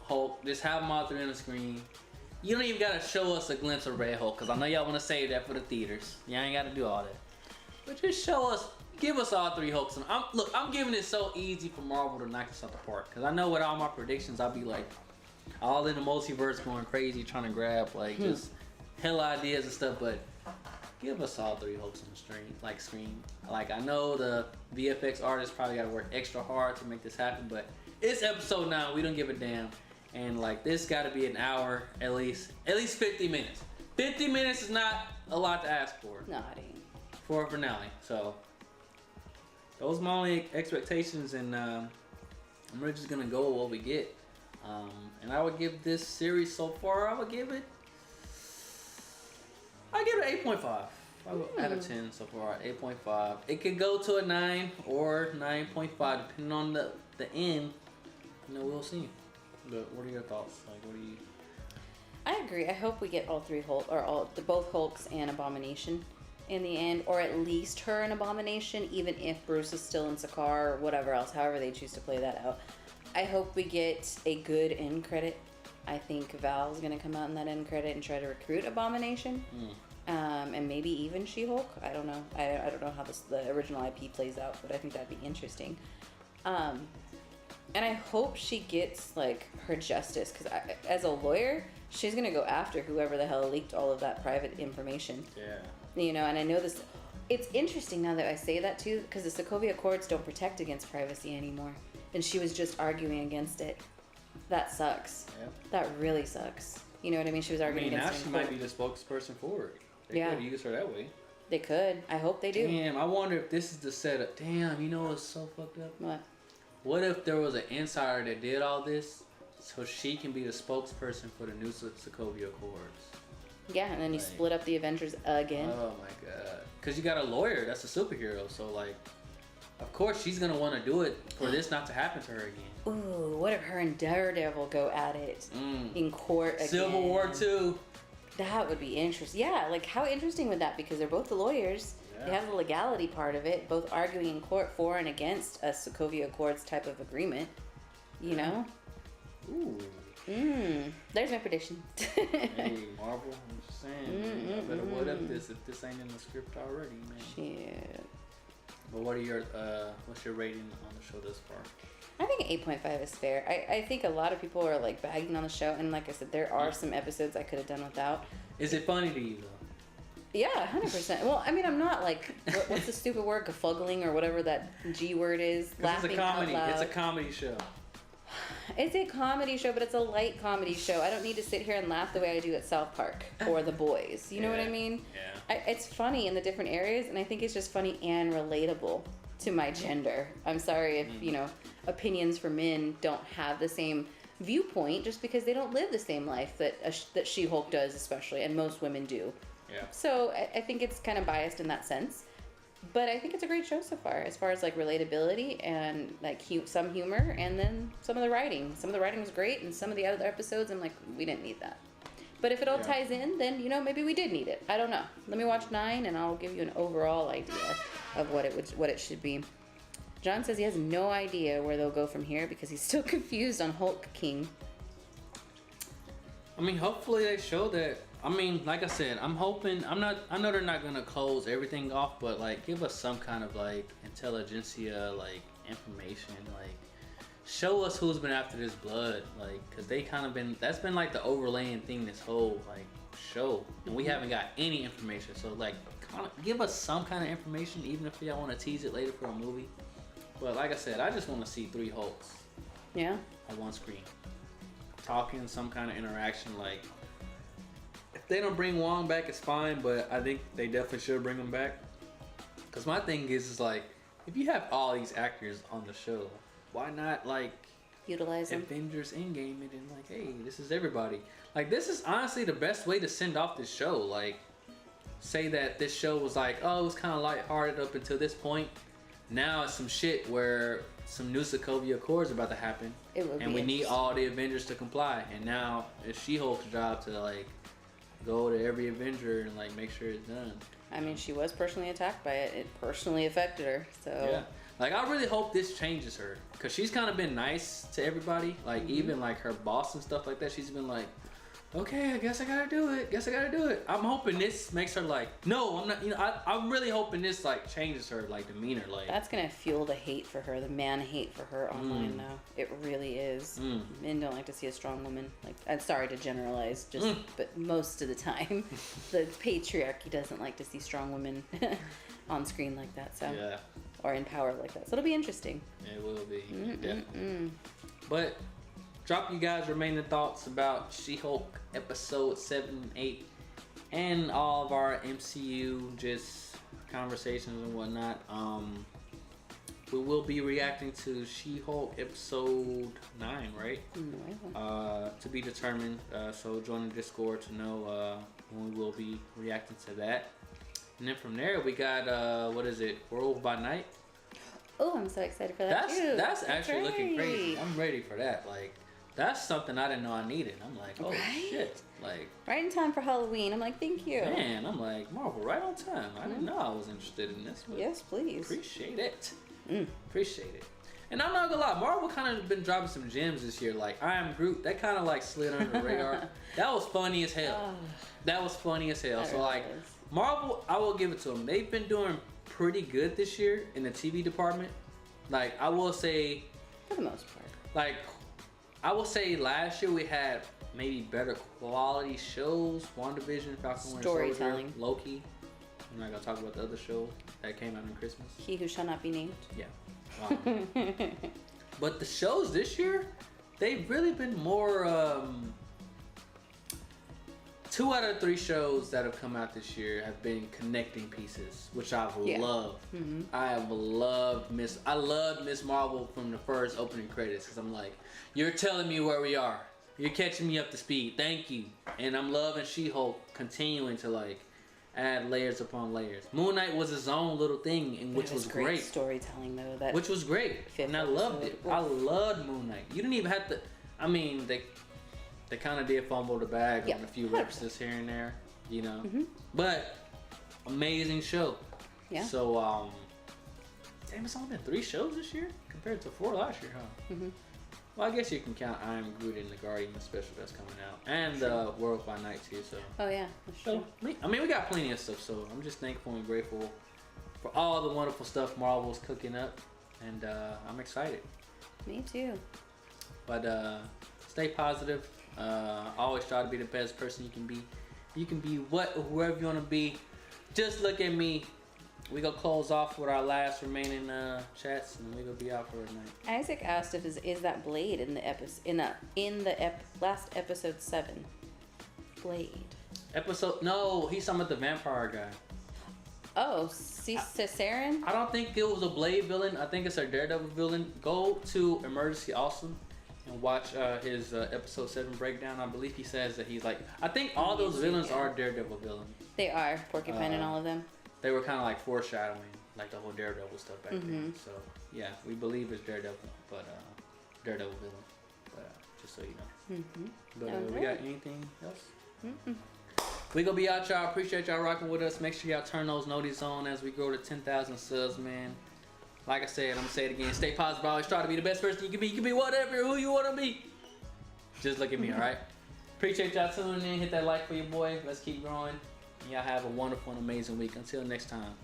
S1: Hulk. Just have them all 3 on the screen. You don't even gotta show us a glimpse of Red Hulk, because I know y'all want to save that for the theaters. Y'all ain't gotta do all that. But just show us. Give us all 3 Hulks. And I'm giving it so easy for Marvel to knock us out the park. Because I know with all my predictions, I'll be like, all in the multiverse going crazy, trying to grab like just hell ideas and stuff. But give us all 3 Hulks on the screen. Like I know the VFX artists probably got to work extra hard to make this happen. But it's episode 9. We don't give a damn. And like this got to be an hour at least 50 minutes. 50 minutes is not a lot to ask for.
S2: No, it ain't.
S1: For a finale. So. Those are my only expectations, and I'm really just gonna go with what we get. And I would give this series so far. I give it 8.5 out of 10 so far. 8.5. It could go to a 9 or 9.5 depending on the end. You know, we'll see. But what are your thoughts? Like, what do you?
S2: I agree. I hope we get all 3 Hulk or both Hulks and Abomination in the end, or at least her and Abomination, even if Bruce is still in Sakaar or whatever else, however they choose to play that out. I hope we get a good end credit. I think Val's gonna come out in that end credit and try to recruit Abomination, and maybe even She-Hulk. I don't know. I don't know how the original IP plays out, but I think that'd be interesting. And I hope she gets like her justice, because as a lawyer, she's gonna go after whoever the hell leaked all of that private information.
S1: Yeah.
S2: You know, and I know this. It's interesting now that I say that too, because the Sokovia Accords don't protect against privacy anymore, and she was just arguing against it. That sucks.
S1: Yeah.
S2: That really sucks. You know what I mean? She was arguing against it.
S1: Now she might be the spokesperson for it. They could use her that way.
S2: They could. I hope they do.
S1: Damn, I wonder if this is the setup. Damn, you know what's so fucked up?
S2: What?
S1: What if there was an insider that did all this, so she can be the spokesperson for the new Sokovia Accords?
S2: Yeah, and then you split up the Avengers again.
S1: Oh my god. Because you got a lawyer that's a superhero, so like, of course she's going to want to do it for this not to happen to her again.
S2: Ooh, what if her and Daredevil go at it in court again?
S1: Civil War 2.
S2: That would be interesting. Yeah, like how interesting would that be? Because they're both the lawyers. Yeah. They have the legality part of it, both arguing in court for and against a Sokovia Accords type of agreement. You know?
S1: Ooh.
S2: There's my prediction.
S1: Hey, Marvel, I'm just saying. I better what up this if this ain't in the script already, man.
S2: Shit.
S1: But what are your what's your rating on the show this far?
S2: I think 8.5 is fair. I think a lot of people are like bagging on the show, and like I said, there are some episodes I could have done without.
S1: Is it funny to you though?
S2: Yeah, 100%. Well, I mean, I'm not like what's the stupid word, gefuggling or whatever that G word is. Laughing
S1: it's a comedy.
S2: out loud.
S1: It's a comedy show.
S2: It's a comedy show, but it's a light comedy show. I don't need to sit here and laugh the way I do at South Park or The Boys. You know what I mean?
S1: Yeah.
S2: It's funny in the different areas, and I think it's just funny and relatable to my gender. I'm sorry if, you know, opinions for men don't have the same viewpoint, just because they don't live the same life that that She-Hulk does, especially, and most women do.
S1: Yeah.
S2: So I think it's kind of biased in that sense, but I think it's a great show so far as like relatability and like some humor, and then some of the writing. Some of the writing was great, and some of the other episodes, I'm like, we didn't need that. But if it all ties in, then maybe we did need it. I don't know. Let me watch 9, and I'll give you an overall idea of what it should be. John says he has no idea where they'll go from here because he's still confused on Hulk King.
S1: I mean, hopefully they show that. I mean, like I said, I'm hoping. I know they're not gonna close everything off, but like, give us some kind of like intelligentsia, like information, like show us who's been after this blood, like, cause they kind of been. That's been like the overlaying thing this whole like show, and we haven't got any information. So like, kind of give us some kind of information, even if y'all want to tease it later for a movie. But like I said, I just want to see 3 Hulks.
S2: Yeah.
S1: On one screen, talking, some kind of interaction, like. If they don't bring Wong back, it's fine, but I think they definitely should bring him back. Because my thing is like, if you have all these actors on the show, why not like
S2: utilize them?
S1: Avengers Endgame it and like, hey, this is everybody. Like, this is honestly the best way to send off this show. Like, say that this show was like, oh, it was kind of lighthearted up until this point. Now it's some shit where some new Sokovia Accords about to happen, and we need all the Avengers to comply. And now it's She-Hulk's job to like go to every Avenger and like make sure it's done.
S2: I mean, she was personally attacked by it. It personally affected her. So
S1: yeah, like I really hope this changes her, cause she's kind of been nice to everybody. Like even like her boss and stuff like that. She's been like, okay, I guess I gotta do it. I'm hoping this makes her like, no, I'm not. I'm really hoping this like changes her like demeanor. Like
S2: that's gonna fuel the hate for her, the man hate for her online now. It really is. Men don't like to see a strong woman. Like, I'm sorry to generalize, but most of the time, the patriarchy doesn't like to see strong women on screen like that. So
S1: yeah,
S2: or in power like that. So it'll be interesting.
S1: It will be definitely. But. Drop you guys remaining thoughts about She-Hulk episode 7, 8, and all of our MCU just conversations and whatnot. We will be reacting to She-Hulk episode 9, right? To be determined. So join the Discord to know when we will be reacting to that. And then from there we got what is it? World by Night.
S2: Oh, I'm so excited for that too.
S1: That's actually looking crazy. I'm ready for that. Like. That's something I didn't know I needed. I'm like, oh shit. Like
S2: right in time for Halloween. I'm like, thank you.
S1: Man, I'm like, Marvel, right on time. I didn't know I was interested in this.
S2: Yes, please.
S1: Appreciate it. Appreciate it. And I'm not gonna lie, Marvel kind of been dropping some gems this year. Like I Am Groot, that kind of like slid under the radar. That was funny as hell. That was funny as hell. So like, Marvel, I will give it to them. They've been doing pretty good this year in the TV department. Like I will say,
S2: for the most part.
S1: Like. I will say last year we had maybe better quality shows. WandaVision, Falcon Winter Soldier, Loki. I'm not gonna talk about the other show that came out on Christmas.
S2: He Who Shall Not Be Named.
S1: Yeah. But the shows this year, they've really been more. 2 out of 3 shows that have come out this year have been connecting pieces, which I've loved. I have loved I loved Miss Marvel from the first opening credits, because I'm like, you're telling me where we are. You're catching me up to speed. Thank you. And I'm loving She-Hulk continuing to like add layers upon layers. Moon Knight was his own little thing, and which was great.
S2: Storytelling though,
S1: which was great, and I loved it. I loved Moon Knight. You didn't even have to. I mean, they kind of did fumble the bag on a few references here and there, but amazing show. Yeah. So damn, it's only been 3 shows this year compared to 4 last year, huh? Well, I guess you can count I Am Groot and the Guardian special that's coming out, and World by Night too. So.
S2: Oh yeah, that's true.
S1: I mean, we got plenty of stuff. So I'm just thankful and grateful for all the wonderful stuff Marvel's cooking up, and I'm excited.
S2: Me too.
S1: But stay positive. Always try to be the best person you can be. You can be whoever you want to be. Just look at me. We gonna close off with our last remaining chats, and we gonna be out for the night.
S2: Isaac asked if is that Blade in the last episode 7. Blade.
S1: No, he's talking about the vampire guy.
S2: Oh, Caesarean?
S1: I don't think it was a Blade villain. I think it's a Daredevil villain. Go to Emergency Awesome and watch his episode 7 breakdown. I believe he says that he's like, I think all those villains are Daredevil villains.
S2: They are Porcupine and all of them.
S1: They were kind of like foreshadowing like the whole Daredevil stuff back then. So yeah, we believe it's Daredevil, but Daredevil villain. But just so you know. But we got anything else? We gonna be out, y'all. Appreciate y'all rocking with us. Make sure y'all turn those notices on as we grow to 10,000 subs, man. Like I said, I'm gonna say it again. Stay positive. Always try to be the best person you can be. You can be whatever, who you wanna be. Just look at me, all right? Appreciate y'all tuning in. Hit that like for your boy. Let's keep growing. And y'all have a wonderful and amazing week. Until next time.